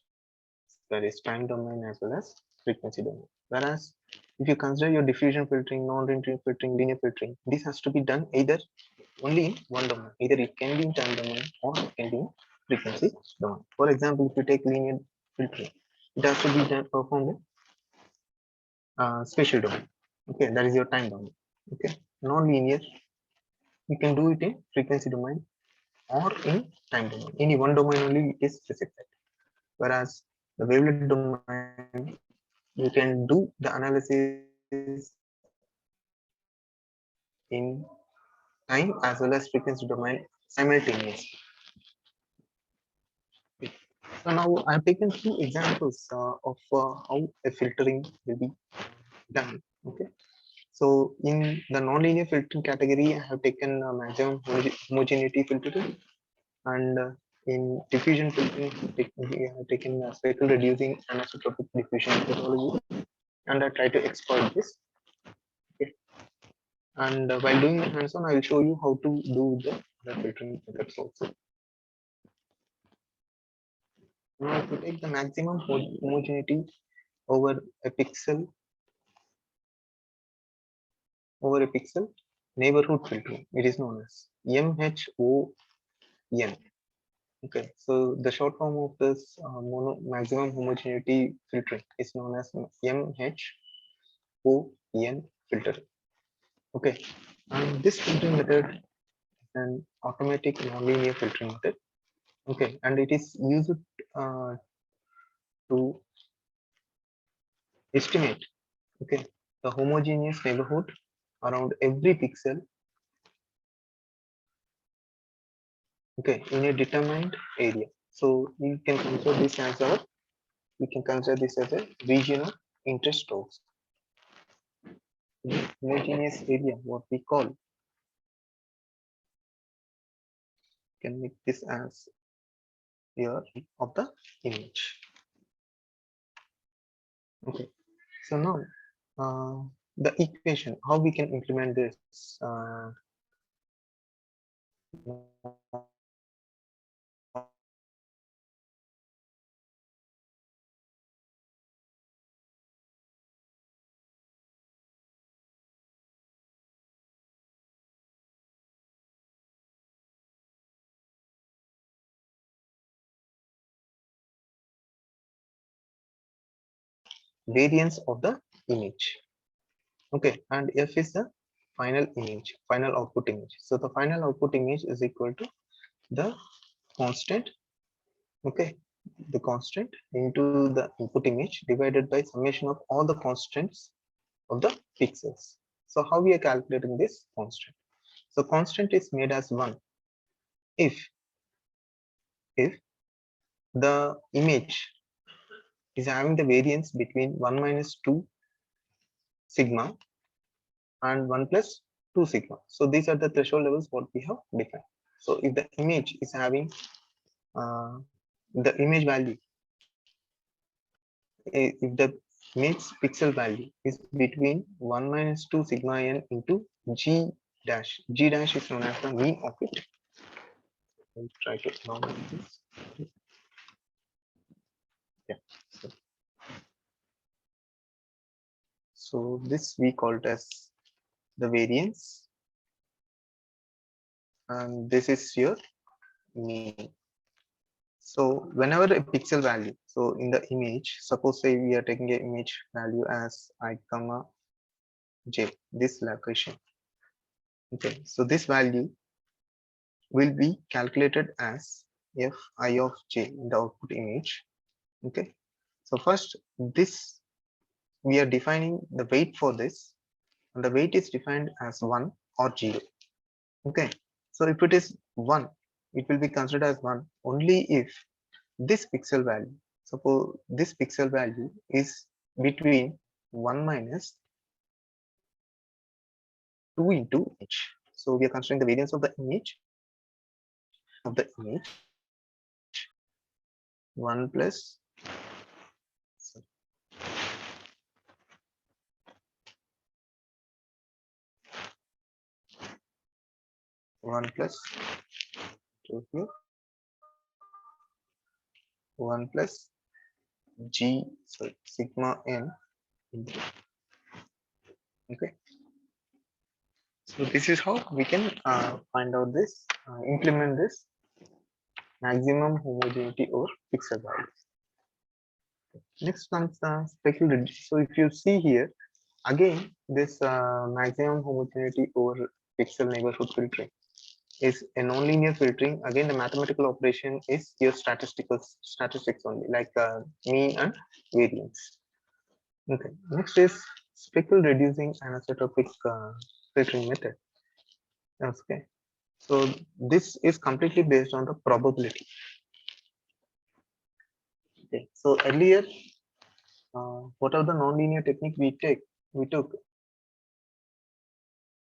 that is time domain as well as frequency domain. Whereas if you consider your diffusion filtering, non-linear filtering, linear filtering, this has to be done either only in one domain. Either it can be in time domain or it can be in frequency domain. For example, if you take linear filtering, it has to be done performed in spatial domain. Okay, that is your time domain. Okay, non-linear, you can do it in frequency domain or in time domain. Any one domain only it is specified. Whereas the wavelet domain, you can do the analysis in time as well as frequency domain simultaneously. So now I've taken two examples of how a filtering will be done. Okay. So in the nonlinear filtering category, I have taken maximum homogeneity filtering, and in diffusion filtering, I have taken speckle reducing anisotropic diffusion methodology, and I try to exploit this. Okay. And while doing the hands-on, I will show you how to do the filtering methods also. Now, if you take the maximum homogeneity over a pixel neighborhood filtering, it is known as MHON. Okay, so the short form of this maximum homogeneity filtering is known as MHON filter. Okay, and this filtering method is an automatic nonlinear filtering method. Okay, and it is used to estimate. Okay, the homogeneous neighborhood around every pixel, okay, in a determined area. So we can consider this as a region of interest also. The homogeneous area, what we call, can make this as here of the image. Okay, so now the equation, how we can implement this variance of the image. Okay, and F is the final image, final output image. So the final output image is equal to the constant, okay, the constant into the input image divided by summation of all the constants of the pixels. So how we are calculating this constant? So constant is made as 1 if the image is having the variance between 1 minus 2 sigma and 1 plus 2 sigma. So these are the threshold levels what we have defined. So if the image is having the image value, if the image pixel value is between 1 minus 2 sigma n into g dash is known as the mean of it. I'll try to normalize this. Yeah. So this we called as the variance, and this is your mean. So whenever a pixel value, so in the image, suppose say we are taking an image value as I comma j, this location. Okay, so this value will be calculated as fi of j in the output image. Okay, so first this we are defining the weight for this, and the weight is defined as 1 or 0. Okay, so if it is 1, it will be considered as 1 only if this pixel value, suppose this pixel value is between 1 minus 2 into h. So we are considering the variance of the image 1 plus sorry, 1 plus 2 here, 1 plus g, sorry, sigma n into, okay. So this is how we can find out this, implement this maximum homogeneity over pixel values. Next comes the speckle reduction. So if you see here, again this maximum homogeneity over pixel neighborhood filtering is a nonlinear filtering. Again, the mathematical operation is your statistics only, like mean and variance. Okay, next is speckle reducing anisotropic filtering method. Okay, so this is completely based on the probability. Okay, so earlier what are the nonlinear technique we took?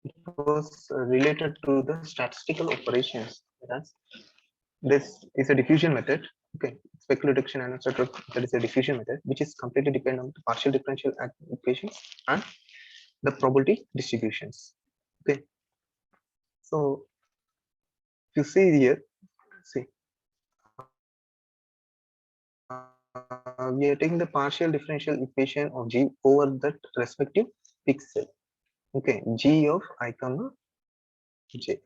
It was related to the statistical operations, whereas this is a diffusion method. Okay, speckle reduction and etc. That is a diffusion method, which is completely dependent on the partial differential equations and the probability distributions. Okay, so if you see here, see we are taking the partial differential equation of g over that respective pixel. Okay, g of I comma j,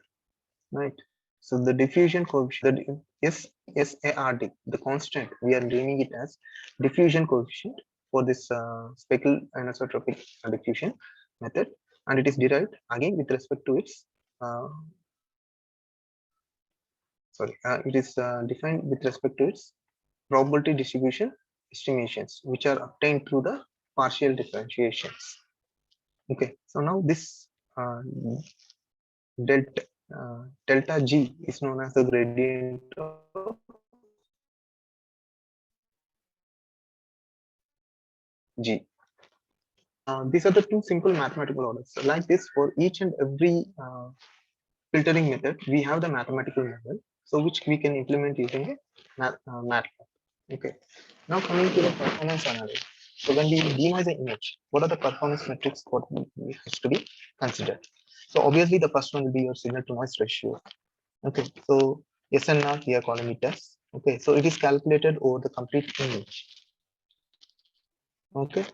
right? So the diffusion coefficient, the SARD, the constant, we are naming it as diffusion coefficient for this speckle anisotropic diffusion method, and it is derived again with respect to its it is defined with respect to its probability distribution estimations, which are obtained through the partial differentiations. Okay, so now this delta G is known as the gradient of G. These are the two simple mathematical orders. So like this, for each and every filtering method, we have the mathematical model, so which we can implement using a MATLAB. Okay. Now coming to the performance analysis. So when we denoise an image, what are the performance metrics what has to be considered? So obviously the first one will be your signal to noise ratio. Okay. So SNR we are calling it as. Okay. So it is calculated over the complete image. Okay.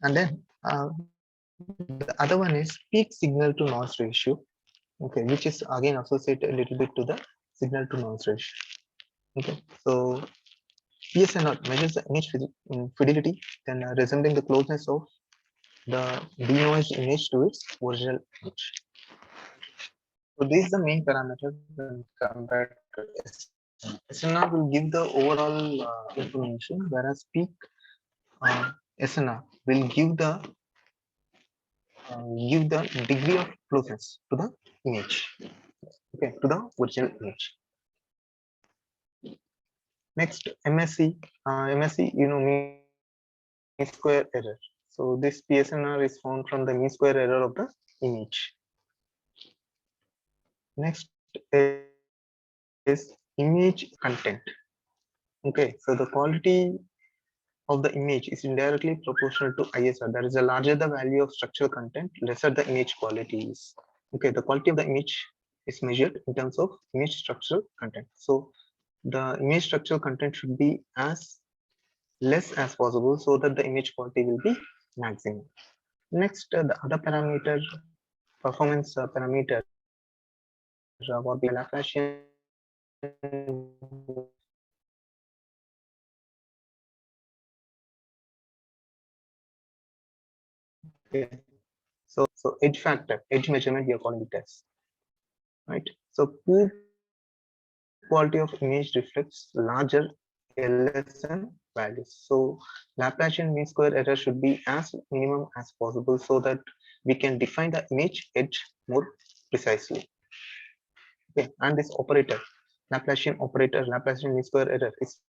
And then the other one is peak signal to noise ratio. Okay, which is again associated a little bit to the signal to noise ratio. Okay, so PSNR measures the image fidelity, then resembling the closeness of the denoised image to its original image. So this is the main parameter when compared to SNR. SNR will give the overall information, whereas peak SNR will give the degree of closeness to the image. Okay, to the original image. Next, MSE. MSE, you know, mean square error. So this PSNR is found from the mean square error of the image. Next is image content. Okay, so the quality of the image is indirectly proportional to ISR. That is, the larger the value of structural content, lesser the image quality is. Okay, the quality of the image is measured in terms of image structural content. So the image structural content should be as less as possible so that the image quality will be maximum. Next, the other parameter, performance parameter, what the Laplacian. Okay. So edge factor, edge measurement, we are calling it as, right? So poor quality of image reflects larger LSM values. So Laplacian mean square error should be as minimum as possible so that we can define the image edge more precisely. Okay, and this operator, Laplacian operator, Laplacian mean square error is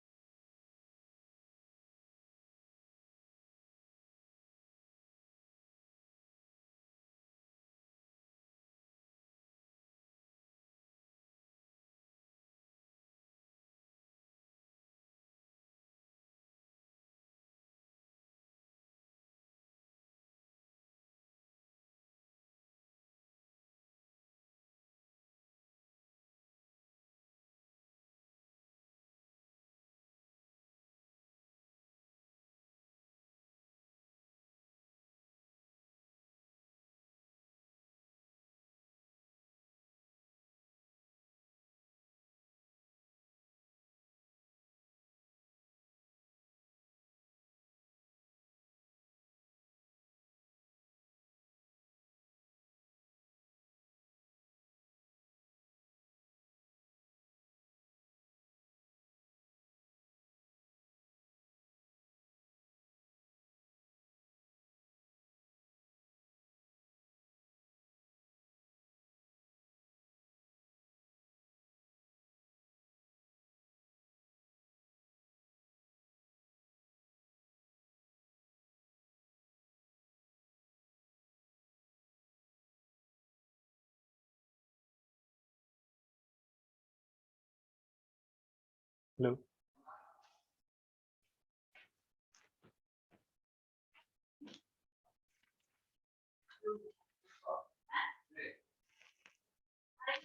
low.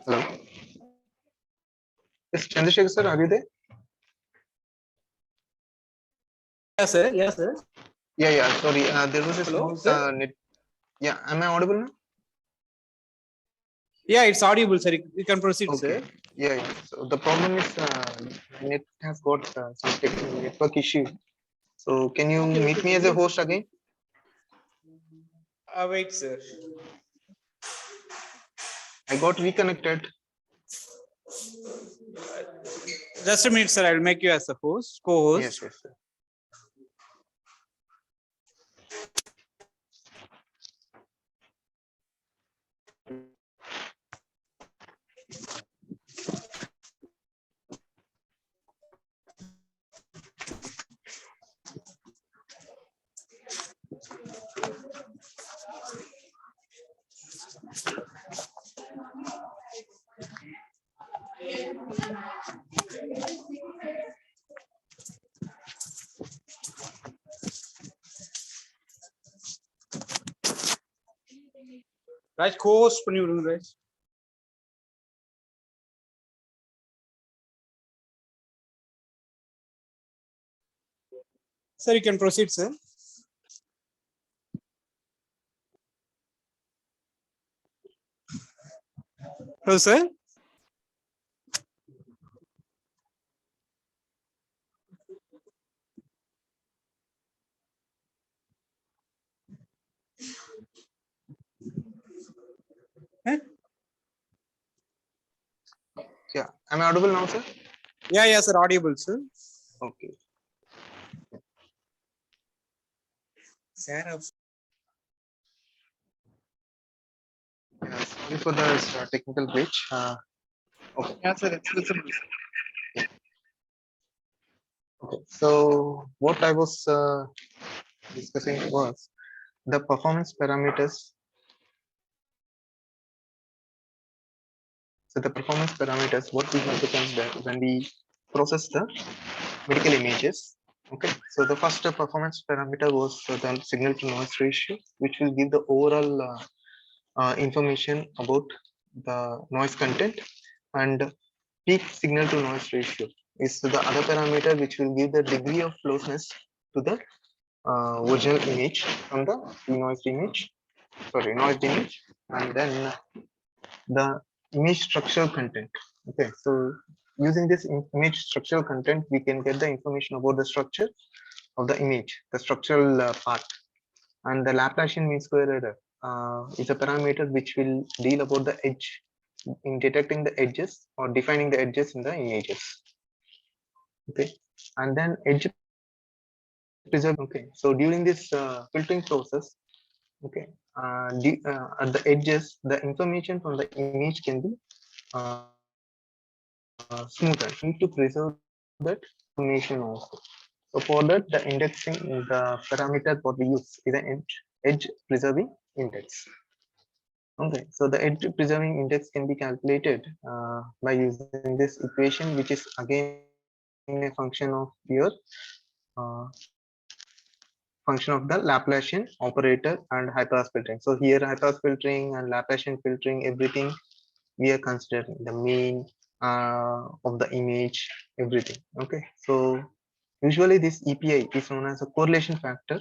Hello. Yes, Chandrasekhar sir, are you there? Yes, sir. Yes, sir. Yeah. Sorry, there was a Hello, small net. Yeah, am I audible now? Yeah, it's audible, sir. You can proceed, Okay. sir. Yeah. So the problem is net has got some network issue. So can you meet me as a host again? Wait, sir. I got reconnected. Just a minute, sir. I'll make you as a host, co-host. Yes, sir. Raj, co-host பண்ணி விடுங்க Raj. Sir, you can proceed, sir. Hello, sir. Yeah, am I audible now, sir? Yeah, sir, audible, sir. Okay. Sir, Yeah, sorry for the technical glitch. Okay. Yeah, sir, it's visible. Okay. So what I was discussing was the performance parameters. So the performance parameters, what we have to consider when we process the medical images. Okay. So the first performance parameter was the signal to noise ratio, which will give the overall information about the noise content, and peak signal to noise ratio is the other parameter which will give the degree of closeness to the original image from the denoised image, noised image, and then the image structural content. Okay, so using this image structural content, we can get the information about the structure of the image, the structural part. And the Laplacian mean square error is a parameter which will deal about the edge in detecting the edges or defining the edges in the images. Okay, and then edge preserve. Okay, so during this filtering process, okay, at the edges, the information from the image can be smoother. We need to preserve that information also. So for that, the indexing, the parameter what we use is an edge preserving index. Okay, so the edge preserving index can be calculated by using this equation, which is again a function of your function of the Laplacian operator and high-pass filtering. So here high-pass filtering and Laplacian filtering, everything we are considering the mean of the image, everything. Okay, so usually this EPI is known as a correlation factor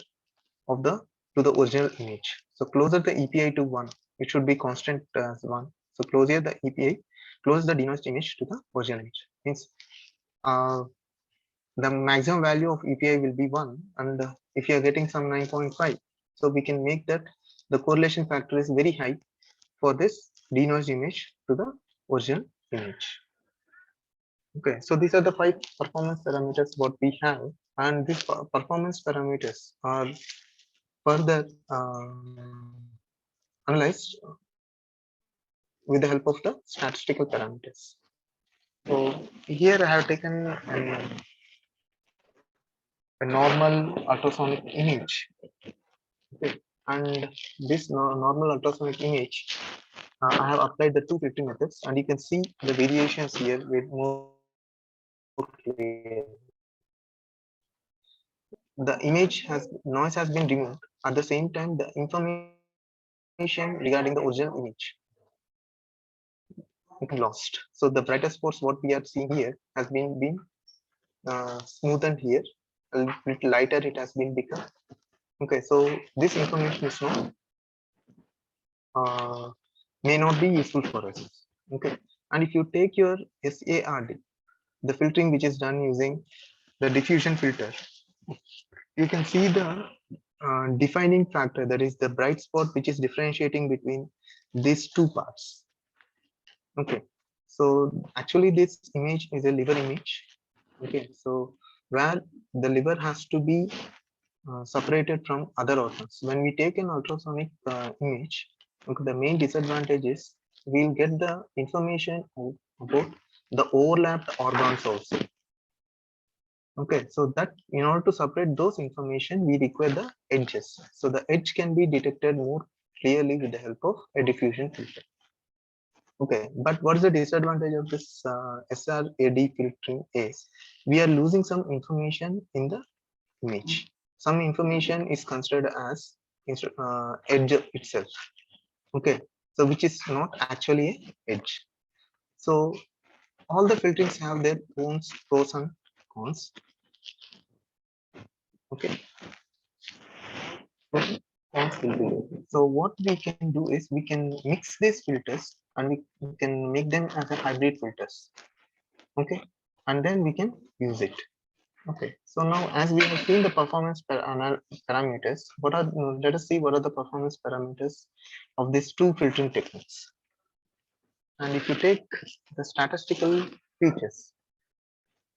of the to the original image. So closer the EPI to 1, it should be constant as 1. So closer the EPI, close the denoised image to the original image. Means the maximum value of EPI will be 1, and if you are getting some 9.5, so we can make that the correlation factor is very high for this denoised image to the original image. Okay, so these are the 5 performance parameters what we have, and these performance parameters are further analyzed with the help of the statistical parameters. So here I have taken a normal ultrasonic image. Okay, and this normal ultrasonic image, I have applied the 250 methods, and you can see the variations here with more clear. The image has noise has been removed. At the same time, the information regarding the original image lost. So the brightest spots what we are seeing here has been smoothened here. A little lighter it has been become. Okay, so this information is not may not be useful for us. Okay, and if you take your SARD, the filtering which is done using the diffusion filter, you can see the defining factor, that is the bright spot which is differentiating between these two parts. Okay, so actually this image is a liver image. Okay, so where the liver has to be separated from other organs. When we take an ultrasonic image, okay, the main disadvantage is we'll get the information about the overlapped organs also. Okay, so that in order to separate those information, we require the edges. So the edge can be detected more clearly with the help of a diffusion filter. Okay, but what is the disadvantage of this SRAD filtering is we are losing some information in the image. Some information is considered as edge itself. Okay, so which is not actually a edge. So all the filterings have their own pros and cons. Okay, cons will be there. So what we can do is we can mix these filters and we can make them as a hybrid filters. Okay, and then we can use it. Okay, so now as we have seen the performance parameters, what are let us see what are the performance parameters of these two filtering techniques. And if you take the statistical features,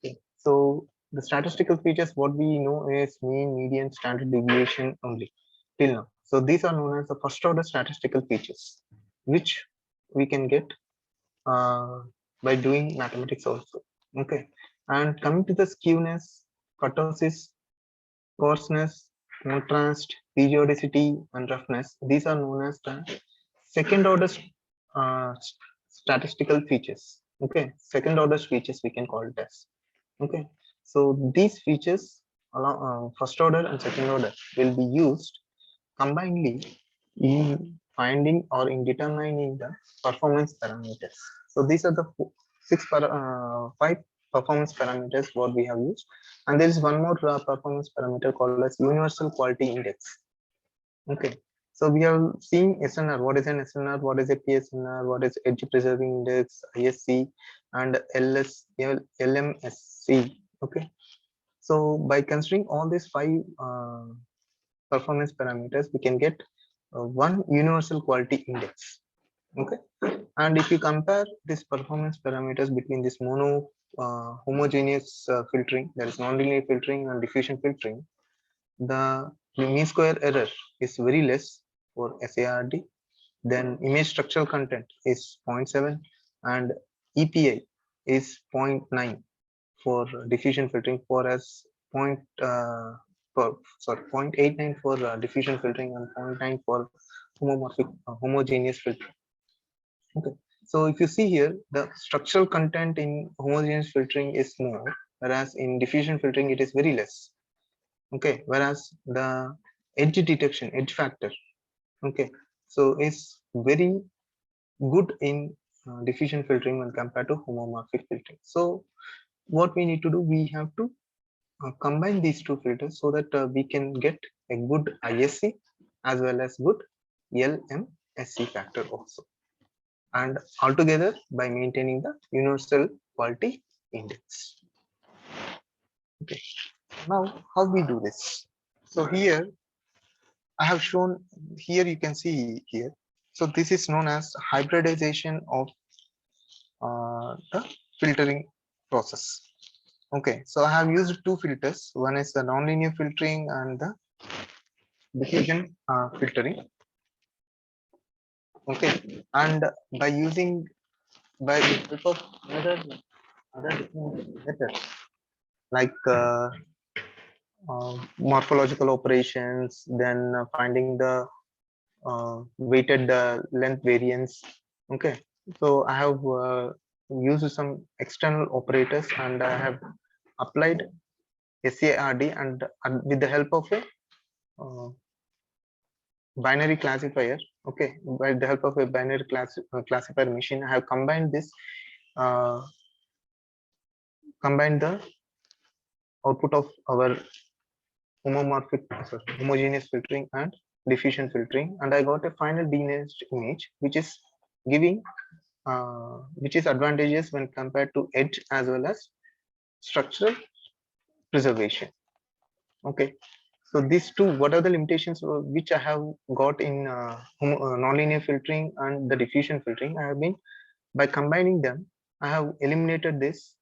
okay, so the statistical features, what we know is mean, median, standard deviation only till now. So these are known as the first order statistical features, which we can get by doing mathematics also. Okay, and coming to the skewness, kurtosis, coarseness, contrast, periodicity, and roughness, these are known as the second order uh, statistical features. Okay, second order features we can call it as. Okay, so these features along first order and second order will be used combinedly in finding or in determining the performance parameters. So these are the five performance parameters what we have used, and there is one more performance parameter called as universal quality index. Okay, so we have seen SNR. What is an SNR? What is a PSNR? What is edge preserving index, ISC, and LMSC? Okay, so by considering all these five performance parameters, we can get one universal quality index. Okay, and if you compare these performance parameters between this homogeneous filtering, that is nonlinear filtering, and diffusion filtering, the mean square error is very less for SARD. Then image structural content is 0.7 and EPI is 0.9 for diffusion filtering, whereas 0.89 for diffusion filtering and 0.9 for homogeneous filtering. Okay, so if you see here, the structural content in homogeneous filtering is more, whereas in diffusion filtering it is very less. Okay, whereas the edge detection, edge factor, okay, so is very good in diffusion filtering when compared to homomorphic filtering. So what we need to do, we have to combine these two filters so that we can get a good ISC as well as good LMSC factor also, and altogether by maintaining the universal quality index. Okay, now how we do this? So here I have shown, here you can see here. So this is known as hybridization of the filtering process. Okay, so I have used two filters. One is the nonlinear filtering and the diffusion filtering. Okay, and by using by the help of other different methods like morphological operations, then finding the weighted length variance. Okay, so I have used some external operators and I have applied SARD, and with the help of a binary classifier. Okay, by the help of a binary classifier machine, I have combined this combined the output of our homogeneous filtering and diffusion filtering, and I got a final denoised image which is giving which is advantageous when compared to edge as well as structural preservation. Okay, so these two, what are the limitations which I have got in nonlinear filtering and the diffusion filtering? I have been, by combining them, I have eliminated this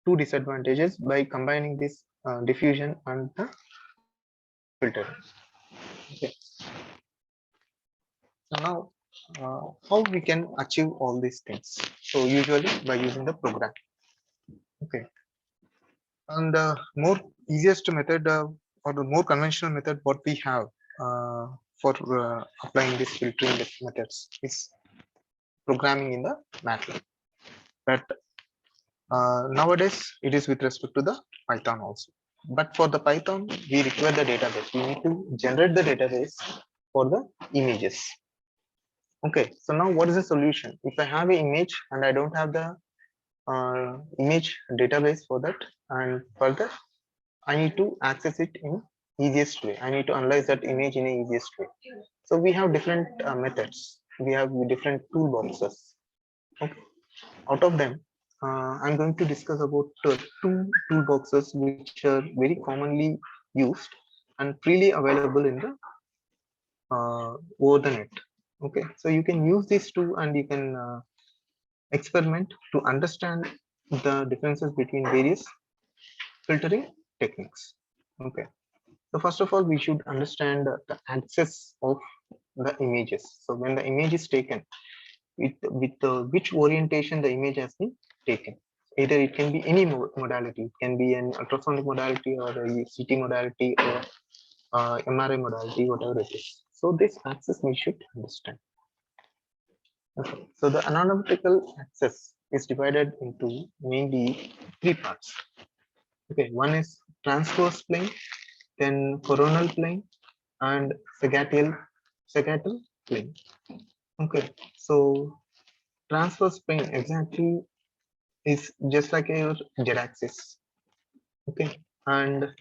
two disadvantages by combining this diffusion and the filter. Okay, so now how we can achieve all these things? So usually by using the program. Okay, and the more easiest method or the more conventional method what we have for applying this filtering methods is programming in the MATLAB. But nowadays it is with respect to the Python also. But for the Python, we require the database. We need to generate the database for the images. Okay, so now what is the solution? If I have an image and I don't have the image database for that, and further I need to access it in easiest way. I need to analyze that image in a easiest way. So we have different methods. We have different toolboxes. Okay. Out of them, I'm going to discuss about two toolboxes which are very commonly used and freely available in the over the net. Okay, so you can use these two and you can experiment to understand the differences between various filtering techniques. Okay, so first of all, we should understand the access of the images. So when the image is taken, with which orientation the image has been taken. Either it can be any modality, it can be an ultrasonic modality or a CT modality or MRI modality, whatever it is. So this access we should understand. Okay. So the anatomical axis is divided into mainly three parts. Okay, one is transverse plane, then coronal plane, and sagittal plane. Okay, so transverse plane exactly is just like your z-axis. Okay, and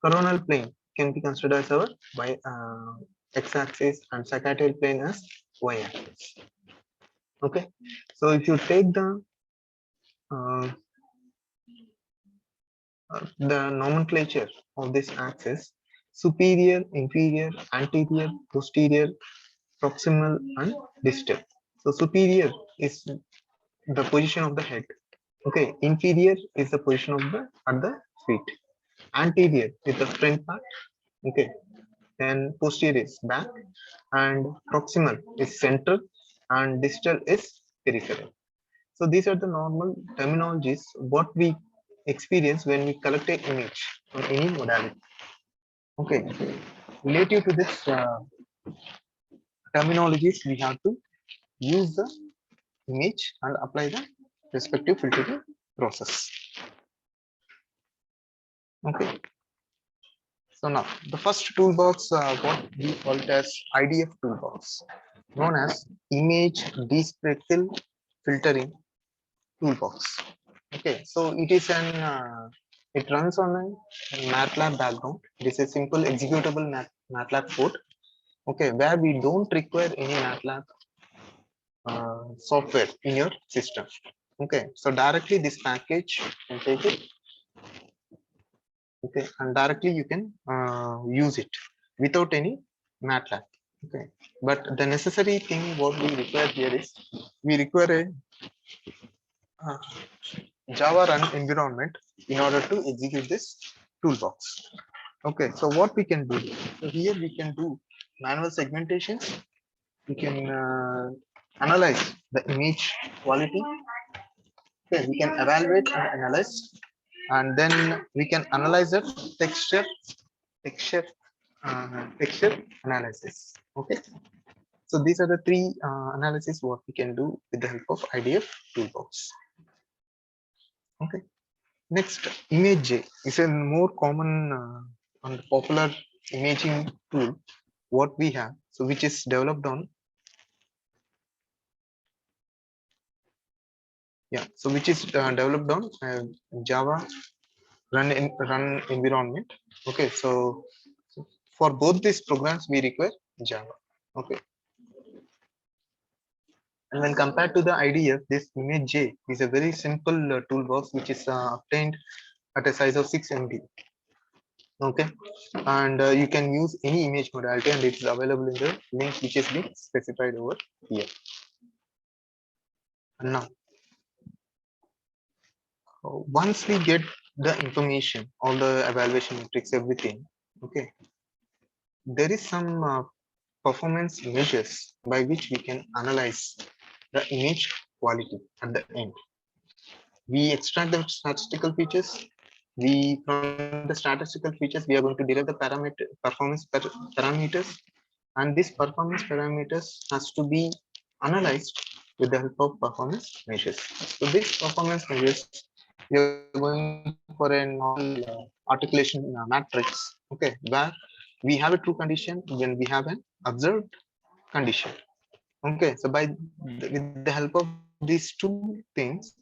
coronal plane can be considered as our x-axis and sagittal plane as y-axis. Okay, so if you take uh, the nomenclature of this axis, superior, inferior, anterior, posterior, proximal, and distal. So superior is the position of the head. Okay, inferior is the position of the at the feet. Anterior is the front part. Okay, then posterior is back, and proximal is central, and distal is peripheral. So these are the normal terminologies what we experience when we collect an image from any modality. Okay, relative to this terminologies, we have to use the image and apply the respective filtering process. Okay, so now the first toolbox, what we call it as IDF toolbox, known as Image Despeckle Filtering Toolbox. Okay, so it is it runs on a MATLAB background. It is a simple executable MATLAB code. Okay, where we don't require any MATLAB software in your system. Okay, so directly this package can take it. Okay, and directly you can use it without any MATLAB. Okay, but the necessary thing what we require here is we require a Java run environment in order to execute this toolbox. Okay, so what we can do? So here we can do manual segmentation. We can analyze the image quality. Okay, we can evaluate and analyze, and then we can analyze the texture texture analysis. Okay, so these are the three analysis what we can do with the help of IDF toolbox. Okay, next, ImageJ is a more common and popular imaging tool what we have, so which is developed on so which is developed on Java run environment. Okay, so for both these programs we require Java. Okay, and when compared to the IDF, this ImageJ is a very simple toolbox which is obtained at a size of 6 MB. Okay, and you can use any image modality, and it is available in the link which is being specified over here. And now, once we get the information, all the evaluation metrics, everything, okay, there is some performance measures by which we can analyze the image quality at the end. We extract the statistical features. From the statistical features, we are going to derive the parameters, and these performance parameters has to be analyzed with the help of performance measures. So these performance measures, we are going for a normal articulation matrix. Okay, where we have a true condition, then we have an observed condition. Okay, so with the help of these two things,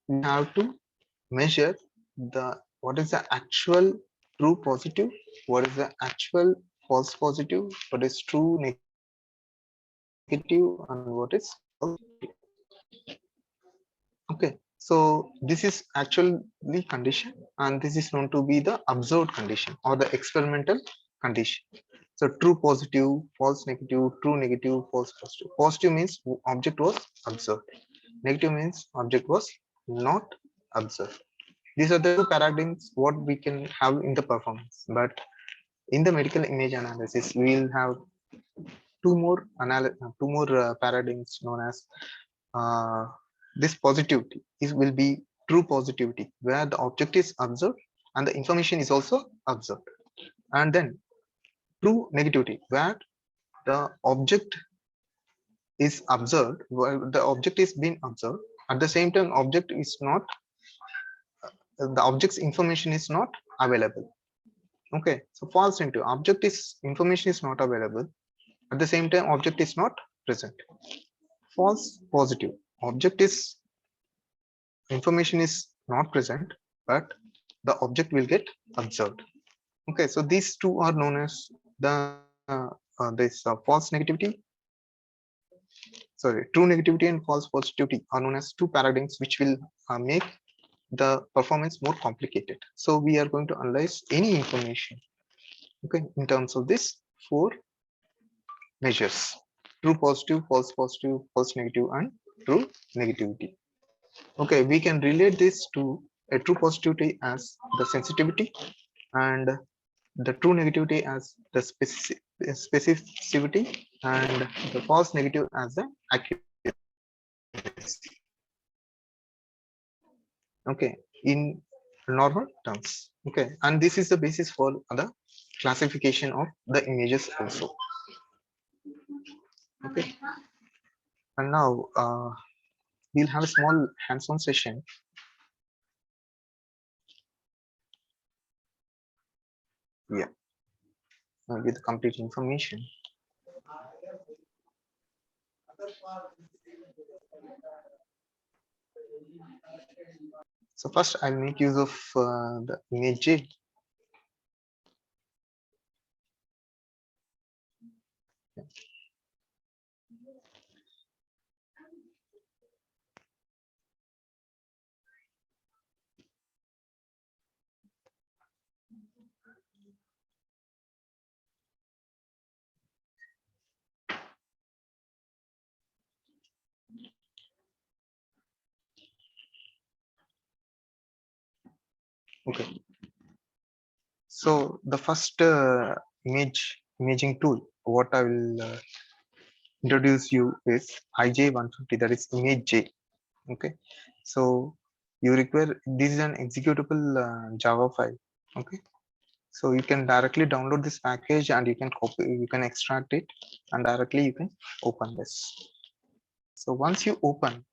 we have to measure the what is the actual true positive, what is the actual false positive, what is true negative, and what is false negative. Okay, so this is actually condition, and this is known to be the observed condition or the experimental condition. So true positive, false negative, true negative, false positive. Positive means object was observed. Negative means object was not observed. These are the two paradigms what we can have in the performance. But in the medical image analysis, we will have two more paradigms known as uh, this positivity is will be true positivity, where the object is observed and the information is also observed, and then true negativity, where the object is observed, where the object is being observed, at the same time object is not the object's information is not available. Okay, so false into object is information is not available, at the same time object is not present. False positive, object is information is not present, but the object will get observed. Okay, so these two are known as the this false negativity, sorry, true negativity and false positivity are known as two paradigms which will make the performance more complicated. So we are going to analyze any information, okay, in terms of this four measures: true positive, false negative, and true negativity. Okay, we can relate this to a true positivity as the sensitivity, and the true negativity as the specificity, and the false negative as the accuracy. Okay, in normal terms. Okay, and this is the basis for the classification of the images also. Okay, and now we'll have a small hands-on session. Yeah, with complete information. So first I'll make use of the image J. Okay, so the first imaging tool what I will introduce you is IJ150, that is image J. Okay, so you require, this is an executable Java file. Okay, so you can directly download this package and you can copy, you can extract it, and directly you can open this. So once you open,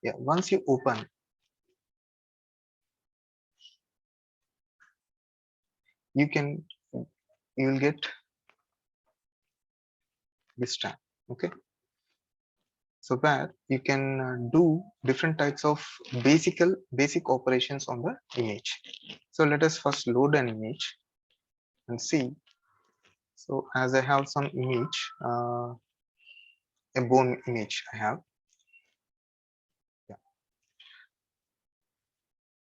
yeah, once you open, you can, you will get this tab. Okay, so where you can do different types of basic operations on the image. So let us first load an image and see. So as I have some image, a bone image I have. Yeah,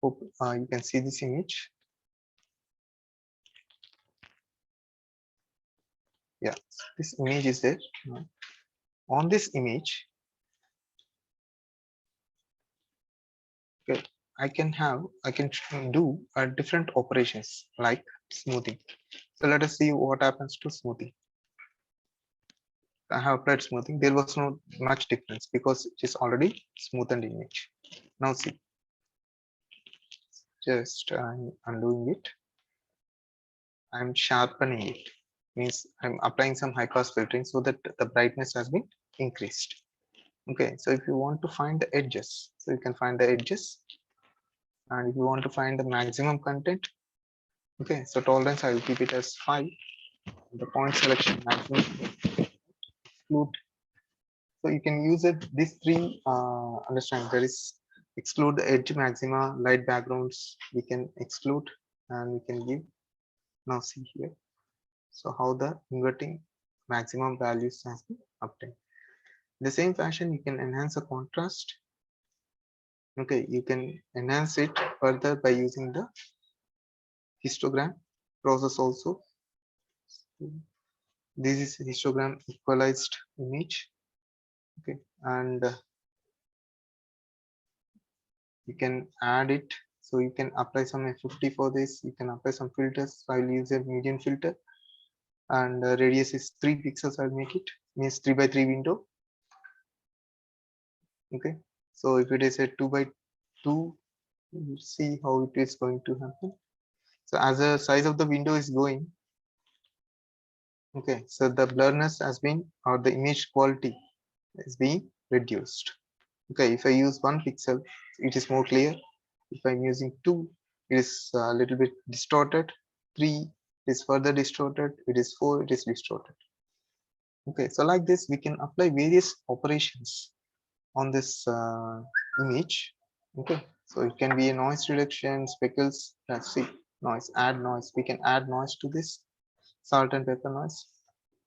hope you can see this image. Yeah, this image is there. On this image, okay, I can do different operations like smoothing. So let us see what happens to smoothing. I have applied smoothing. There was no much difference because it is already smoothened image. Now see, just I'm undoing it. I'm sharpening it. Means I'm applying some high pass filtering so that the brightness has been increased. Okay, so if you want to find the edges, so you can find the edges, and if you want to find the maximum content, okay, so tolerance I will keep it as 5. The point selection maximum exclude. So you can use it these three. Understand there is exclude the edge maxima, light backgrounds. We can exclude, and we can give. Now see here. So how the inverting maximum values has been obtained. In the same fashion, you can enhance the contrast. Okay, you can enhance it further by using the histogram process also. This is histogram equalized image. Okay, and you can add it. So you can apply some F50 for this. You can apply some filters. So I'll use a median filter, and radius is 3 pixels. I'll make it, means 3 by 3 window. Okay, so if it is a 2 by 2, we'll see how it is going to happen. So as the size of the window is going, okay, so the blurriness has been, or the image quality is being reduced. Okay, if I use 1 pixel, it is more clear. If I'm using 2, it is a little bit distorted. 3 is further distorted. It is 4, it is distorted. Okay, so like this, we can apply various operations on this image. Okay, so it can be a noise reduction, speckles. Let's see, noise, add noise. We can add noise to this salt and pepper noise.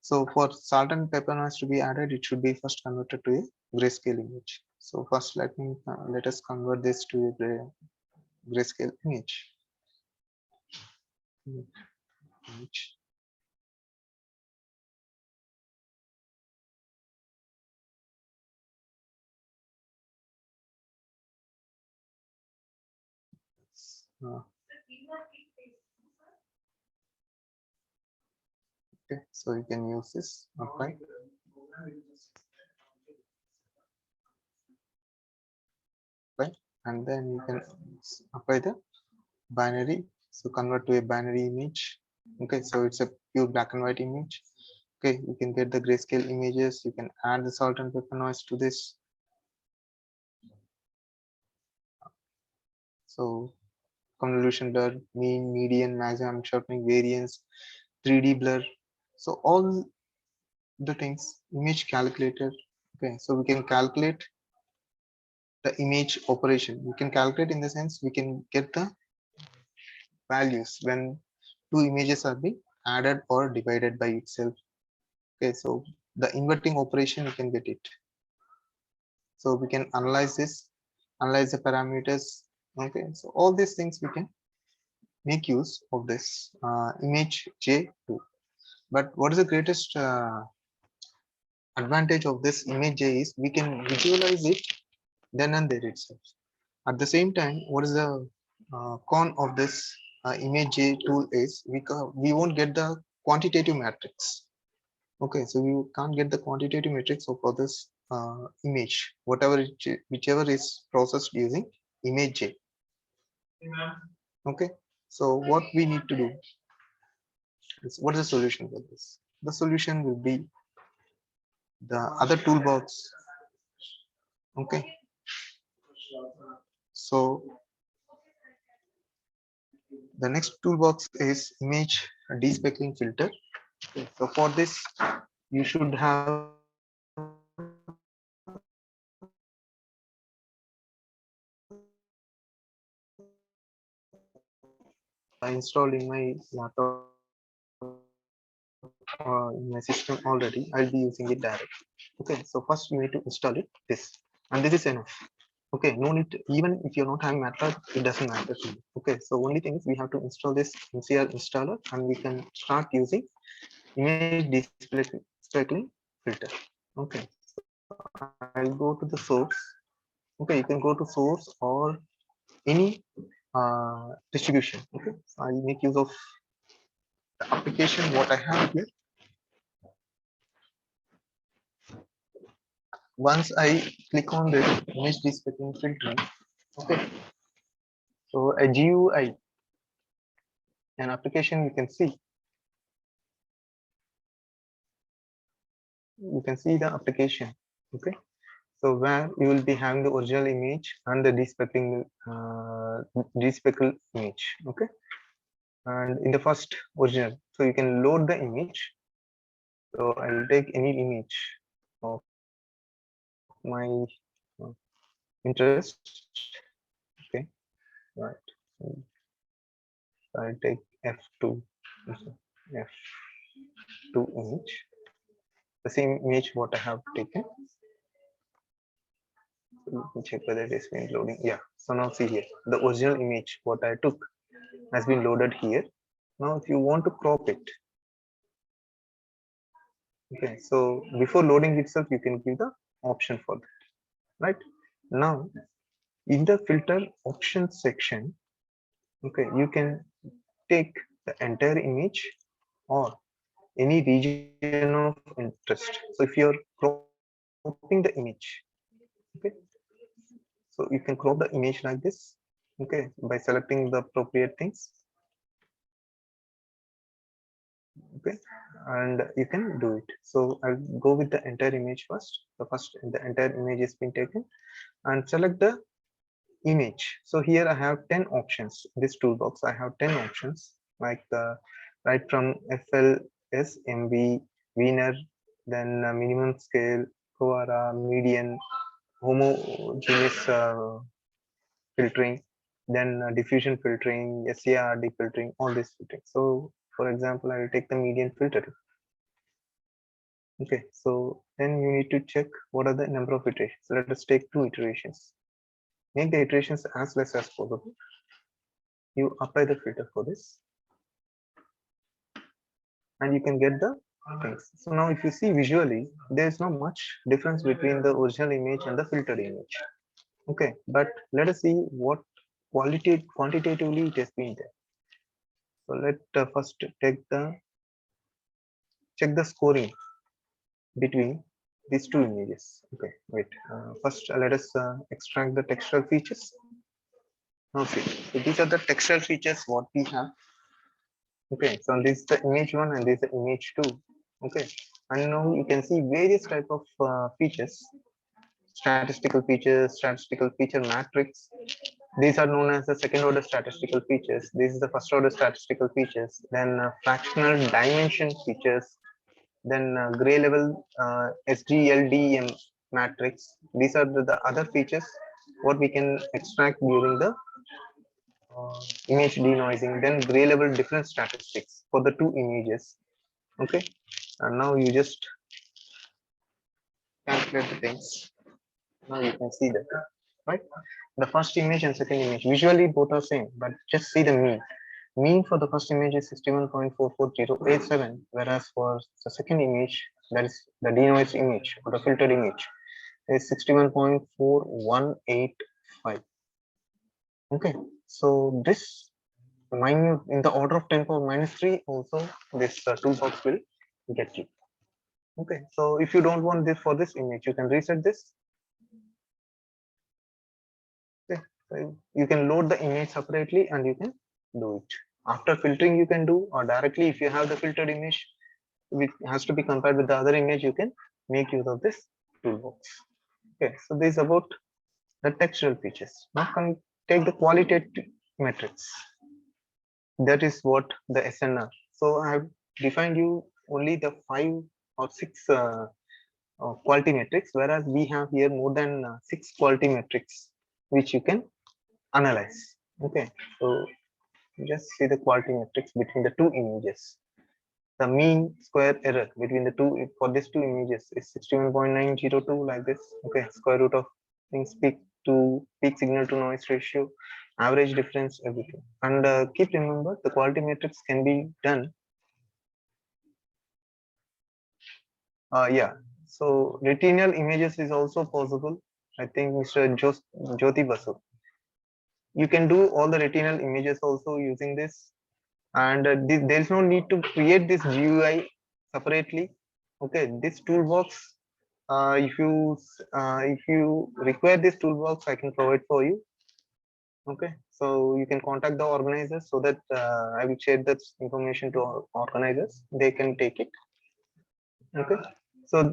So for salt and pepper noise to be added, it should be first converted to a grayscale image. So first let us convert this to a grayscale image. Uh, okay, so you can use this. Okay. Right, and then you can apply the binary. So convert to a binary image. Okay, so it's a pure black and white image. Okay, you can get the grayscale images. You can add the salt and pepper noise to this. So convolution blur, mean, median, maximum, sharpening, variance, 3D blur. So all the things, image calculator. Okay, so we can calculate the image operation. We can calculate in the sense we can get the values when two images are being added or divided by itself. Okay, so the inverting operation you can get it. So we can analyze this, analyze the parameters. Okay, so all these things we can make use of this image J2. But what is the greatest advantage of this image J is we can visualize it then and there itself. At the same time, what is the con of this image J tool is we won't get the quantitative matrix. Okay, so you can't get the quantitative matrix for this image, whichever is processed using image J. Okay, so what we need to do is, what is the solution for this? The solution will be the other toolbox. Okay, so the next toolbox is image despeckling filter. Okay, so for this, you should have installed in my laptop in my system already. I'll be using it directly. Okay, so first you need to install it this, and this is enough. Okay, no need to, even if you're not having MATLAB, it doesn't matter to you. Okay, so only thing is we have to install this MCR installer and we can start using image despeckling filter. Okay, so I'll go to the source. Okay, you can go to source or any distribution. Okay, so I'll make use of the application what I have here. Once I click on this image despeckling filter, okay, so a GUI, an application you can see. You can see the application. Okay, So where you will be having the original image and the despeckled image. Okay. And in the first original, so you can load the image. So I will take any image of my interest. Okay, right. So I'll take F2, F2 image, the same image what I have taken. So let me check whether it is been loading. Yeah. So now see here, the original image what I took has been loaded here. Now, if you want to crop it, okay. So before loading itself, you can give the option for that, right? Now, in the filter option section, okay, you can take the entire image or any region of interest. So if you're cropping the image, okay, so you can crop the image like this, okay, by selecting the appropriate things, okay, and you can do it. So I'll go with the entire image first. The entire image has been taken, and select the image. So here I have 10 options. This toolbox I have 10 options, like right from FLS, MV, Wiener, then minimum scale, Covara, median, homogeneous filtering, then diffusion filtering, SARD filtering, all this filtering. So for example, I will take the median filtering. Okay, so then you need to check what are the number of iterations. So let us take 2 iterations. Make the iterations as less as possible. You apply the filter for this, and you can get the things. So now if you see visually, there is not much difference between the original image and the filtered image. Okay, but let us see what quantitatively it has been there. So let first check the scoring between these 2 images. Okay, wait. First, let us extract the textual features. Okay, so these are the textual features what we have. Okay, so this is the image 1 and this is the image 2. Okay, and now you can see various type of features, statistical feature matrix. These are known as the second order statistical features. This is the first order statistical features. Then fractional dimension features. Then gray level SGLDM matrix. These are the other features what we can extract during the image denoising. Then gray level difference statistics for the 2 images. Okay, and now you just calculate the things. Now you can see that, right? The first image and second image, visually both are same, but just see the mean. Mean for the first image is 61.44087, whereas for the second image, that is the denoised image or the filtered image, is 61.4185. Okay, so this minute in the order of 10 power minus 3 also this toolbox will get you. Okay, so if you don't want this for this image, you can reset this. Okay, so you can load the image separately and you can do it. After filtering you can do, or directly if you have the filtered image which has to be compared with the other image, you can make use of this toolbox. Okay, so this is about the textual features. Now can take the qualitative metrics. That is what the SNR. So I have defined you only the 5 or 6 quality metrics, whereas we have here more than 6 quality metrics which you can analyze. Okay, so just see the quality metrics between the 2 images. The mean square error between the 2 for these 2 images is 61.902, like this. Okay, square root of things, peak signal to noise ratio, average difference, everything. And keep remember the quality metrics can be done. Yeah, so retinal images is also possible. I think Mr. Jyoti Basu, you can do all the retinal images also using this, and there is no need to create this GUI separately. Okay, this toolbox, if you require this toolbox, I can provide for you. Okay, so you can contact the organizers so that I will share that information to organizers. They can take it. Okay, so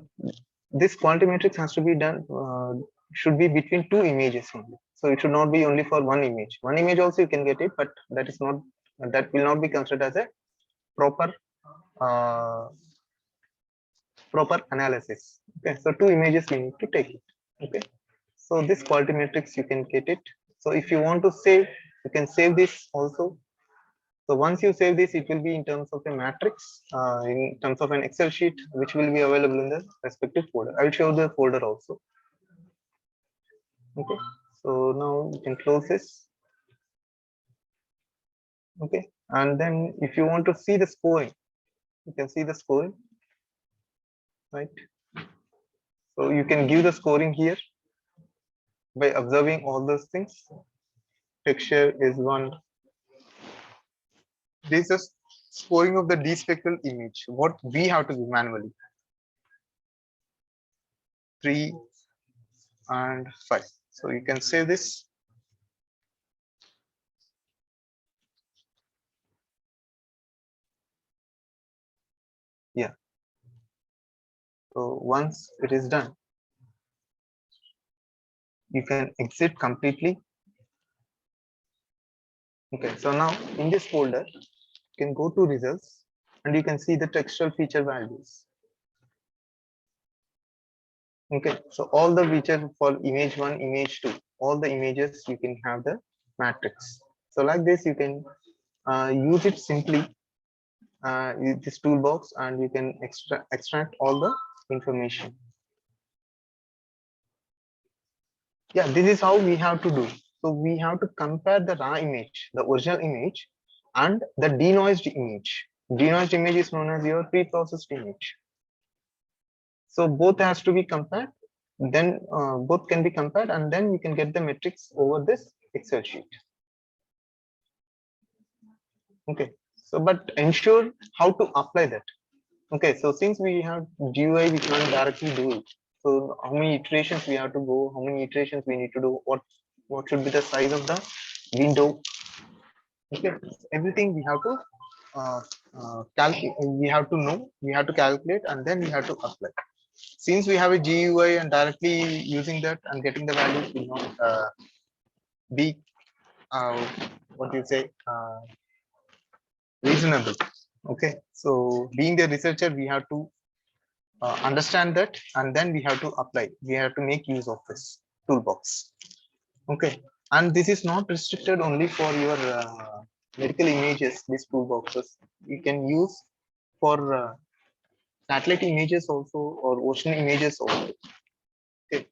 this quality matrix has to be done, should be between two images only. So it should not be only for one image. One image also you can get it, but that is not, that will not be considered as a proper uh, proper analysis. Okay, so two images we need to take it. Okay, so this quality matrix you can get it. So if you want to save, you can save this also. So once you save this, it will be in terms of a matrix, in terms of an Excel sheet, which will be available in the respective folder. I will show the folder also. Okay, so now you can close this. Okay, and then if you want to see the scoring, you can see the scoring, right? So you can give the scoring here by observing all those things. Texture is one. This is scoring of the despectral image. What we have to do manually. 3 and 5. So you can save this. Yeah. So once it is done, you can exit completely. Okay, so now in this folder, you can go to results and you can see the textual feature values. Okay, so all the features for image 1, image 2, all the images you can have the matrix. So like this, you can use it simply, use this toolbox, and you can extract all the information. Yeah, this is how we have to do. So we have to compare the raw image, the original image, and the denoised image. Denoised image is known as your pre-processed image. So both has to be compared. Then both can be compared, and then you can get the metrics over this Excel sheet. Okay. So, but ensure how to apply that. Okay. So since we have GUI, we can't directly do it. So how many iterations we have to go? How many iterations we need to do? What should be the size of the window? Okay. Everything we have to calculate. We have to know. We have to calculate, and then we have to apply. Since we have a GUI and directly using that and getting the values will not be what do you say reasonable. Okay, so being a researcher, we have to understand that, and then we have to apply. We have to make use of this toolbox. Okay, and this is not restricted only for your medical images. These toolboxes you can use for satellite images also, or ocean images also. Okay.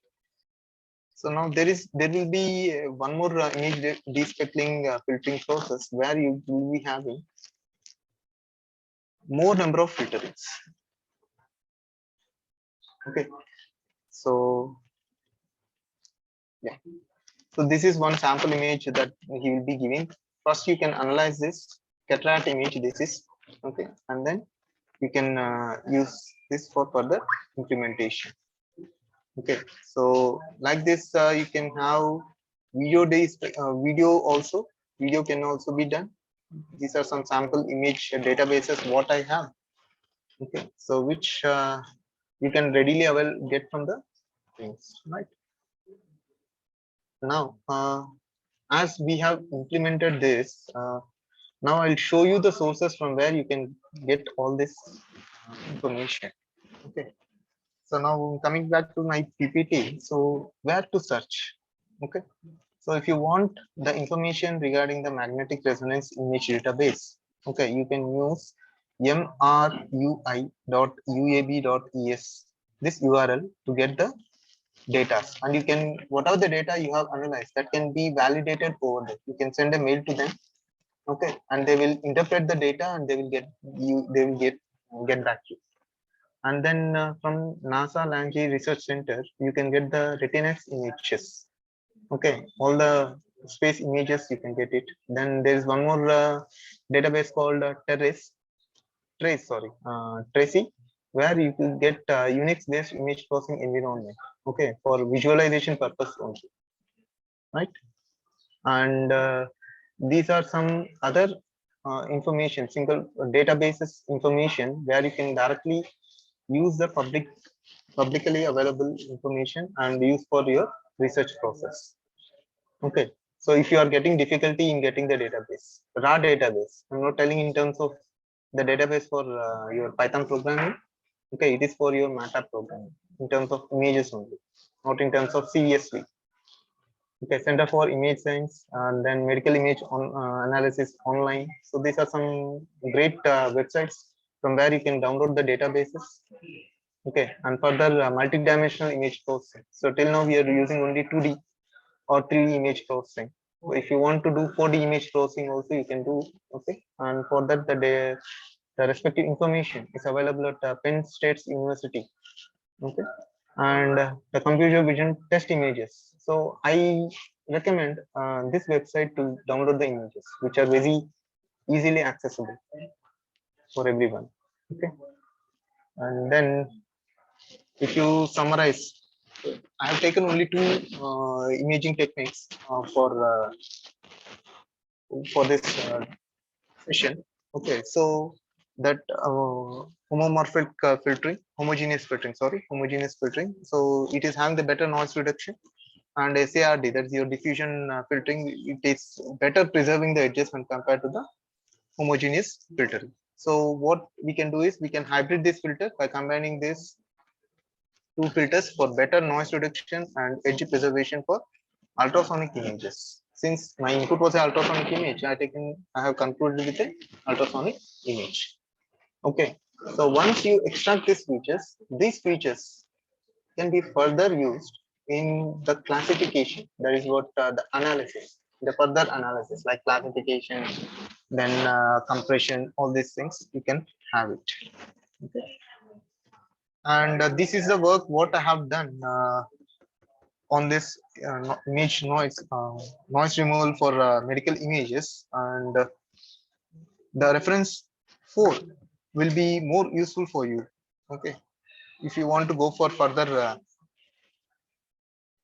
So now there will be one more image despeckling filtering process where you will be having more number of filterings. Okay, so yeah, so this is one sample image that he will be giving. First, you can analyze this cataract image. This is okay, and then you can use this for further implementation. Okay, so like this, you can have video also. Video can also be done. These are some sample image databases what I have. Okay, so which you can readily get from the things, right? Now, as we have implemented this, now I'll show you the sources from where you can get all this information. Okay. So now coming back to my PPT. So where to search? Okay. So if you want the information regarding the magnetic resonance image database, okay, you can use mrui.uab.es, this URL, to get the data, and you can, whatever the data you have analyzed, that can be validated over there. You can send a mail to them, okay, and they will interpret the data and they will get back to you. And then from NASA Langley Research Center, you can get the Retinix images. Okay, all the space images you can get it. Then there is one more database called Tracy, where you can get Unix-based image processing environment. Okay, for visualization purpose only, right? And these are some other information, single databases information where you can directly use the public publicly available information and used for your research process. Okay. So if you are getting difficulty in getting the database, raw database, I'm not telling in terms of the database for your Python programming. Okay, it is for your MATLAB programming in terms of images only, not in terms of CSV. Okay, Center for Image Science and then Medical Image on Analysis online. So these are some great websites from where you can download the databases. Okay, and further multi-dimensional image processing. So till now we are using only 2D or 3D image processing. So if you want to do 4D image processing also you can do. Okay, and for that the respective information is available at Penn State University. Okay, and the computer vision test images. So I recommend this website to download the images, which are very easily accessible for everyone. Okay, and then if you summarize, I have taken only two imaging techniques for this session. Okay, so that homomorphic filtering, homogeneous filtering. So it is having the better noise reduction, and SARD, that's your diffusion filtering. It is better preserving the edges when compared to the homogeneous filtering. So what we can do is we can hybrid this filter by combining these two filters for better noise reduction and edge preservation for ultrasonic images. Since my input was an ultrasonic image, I have concluded with an ultrasonic image. Okay. So once you extract these features can be further used in the classification. That is what the analysis, the further analysis like classification, then compression, all these things you can have it. Okay. And this is the work what I have done on this image noise removal for medical images, and the reference 4 will be more useful for you. Okay, if you want to go for further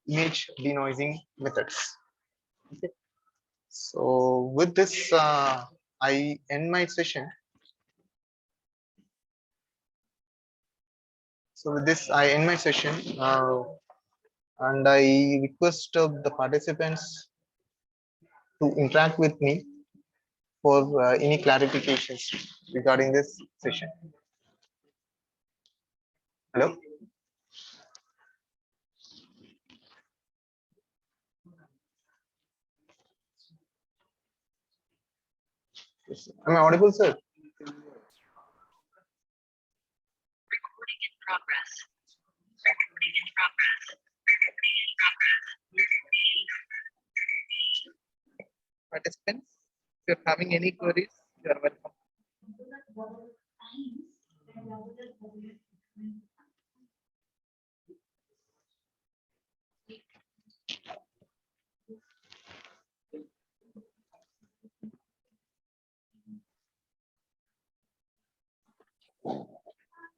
image denoising methods. Okay. So with this I end my session. So with this I end my session, and I request the participants to interact with me for any clarifications regarding this session. Hello. Am I audible, sir? Participants, if you're having any queries, you are welcome.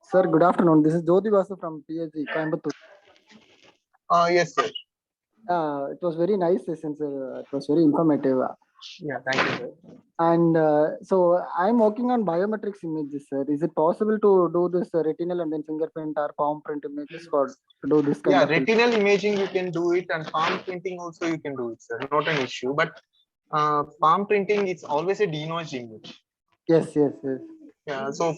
Sir, good afternoon. This is Jyoti Basu from PhD, Coimbatore. Yes, sir. It was very nice session, sir. It was very informative. Yeah, thank you, sir. And so I'm working on biometrics images, sir. Is it possible to do this retinal and then fingerprint or palm print images for to do this kind Yeah, of retinal imaging you can do it, and palm printing also you can do it, sir. Not an issue, but palm printing is always a denoised image. Yes, yes, yes. Yeah, so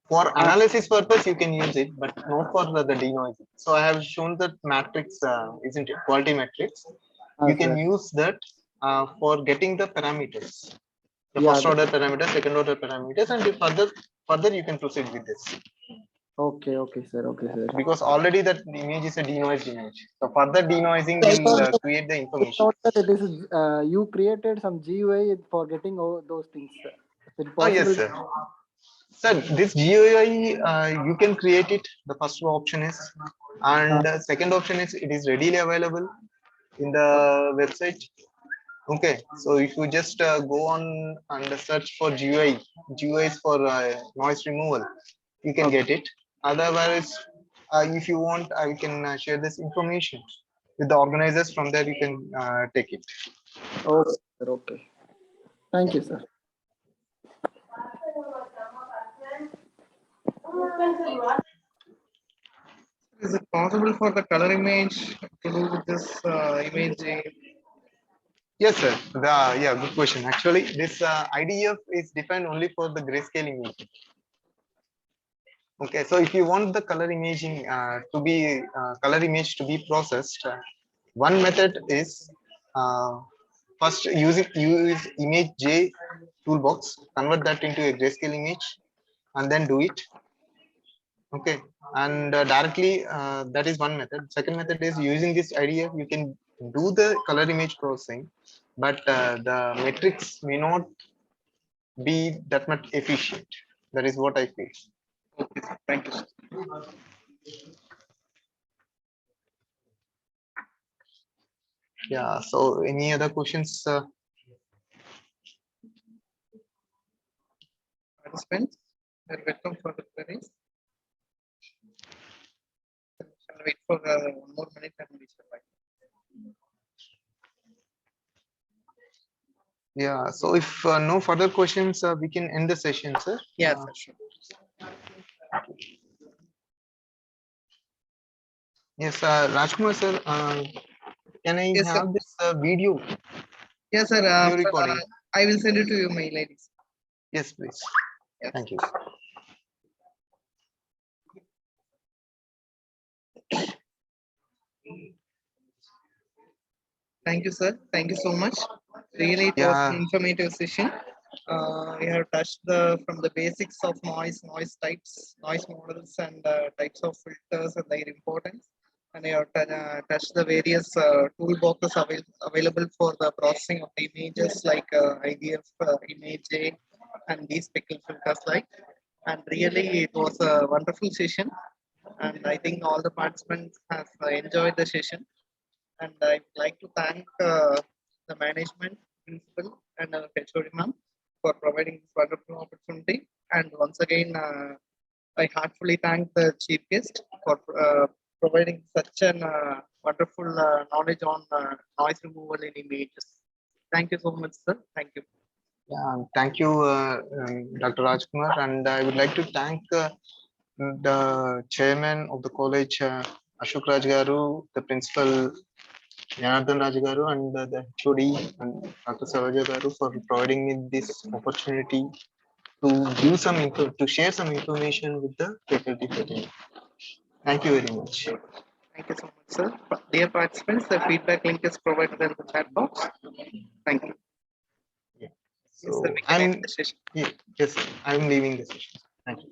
for analysis purpose you can use it, but not for the denoising. So I have shown that matrix, isn't it? Quality matrix. You can sir. use that for getting the parameters, the Yeah, first order parameters, second order parameters, and if further you can proceed with this. Okay, okay, sir. Okay, sir. Because already that image is a denoised image. So further denoising I will thought that- create the I information. thought that it is you created some GUI for getting all those things. Sir. Is it Oh yes, possible? sir. Sir, this GUI you can create it. The first option is, and second option is it is readily available in the website. Okay, so if you just go on and search for GUIs for noise removal, you can get it. Otherwise, if you want, I can share this information with the organizers. From there, you can take it. Okay, sir. Okay. Thank you, sir. Is it possible for the color image to do with this image? Yes, sir. Yeah, good question. Actually, this IDF is defined only for the grayscale image. Okay, so if you want the color imaging to be color image to be processed, one method is first use image J toolbox, convert that into a grayscale image, and then do it. Okay, and directly that is one method. Second method is using this IDF, you can do the color image processing, but the metrics may not be that much efficient. That is what I feel. Okay, thank you, sir. Yeah, so any other questions? Participants, you're welcome for the queries. Shall wait for 1 more minute and we shall write. Yeah, so if no further questions, we can end the session, sir. Yes, sir, sure. Yes, Rajkumar sir, can I Yes, sir. have this video, Yes, sir. video recording? I will send it to you, my ladies. Yes, please. Yes. Thank you. Thank you, sir. Thank you so much. Really, it was Yeah. an informative session. We have touched from the basics of noise types, noise models, and types of filters and their importance. And we have touched the various toolboxes available for the processing of the images like IDF, image, and these pickle filters like. And really, it was a wonderful session. And I think all the participants have enjoyed the session. And I'd like to thank the management, principal, and HOD ma'am for providing this wonderful opportunity. And once again, I heartfully thank the chief guest for providing such an wonderful knowledge on noise removal in images. Thank you so much, sir. Thank you. Yeah, thank you, Dr. Rajkumar, and I would like to thank the chairman of the college, Ashok Raj Garu, the principal, Janardhan Raj Garu, and the HOD and Dr. Savaja Garu for providing me this opportunity to give some info, to share some information with the faculty today. Thank you very much. Thank you so much, sir. Dear participants, the feedback link is provided in the chat box. Thank you. Yeah. Yes, So sir, we can end I'm the session. yes, I'm leaving the session. Thank you.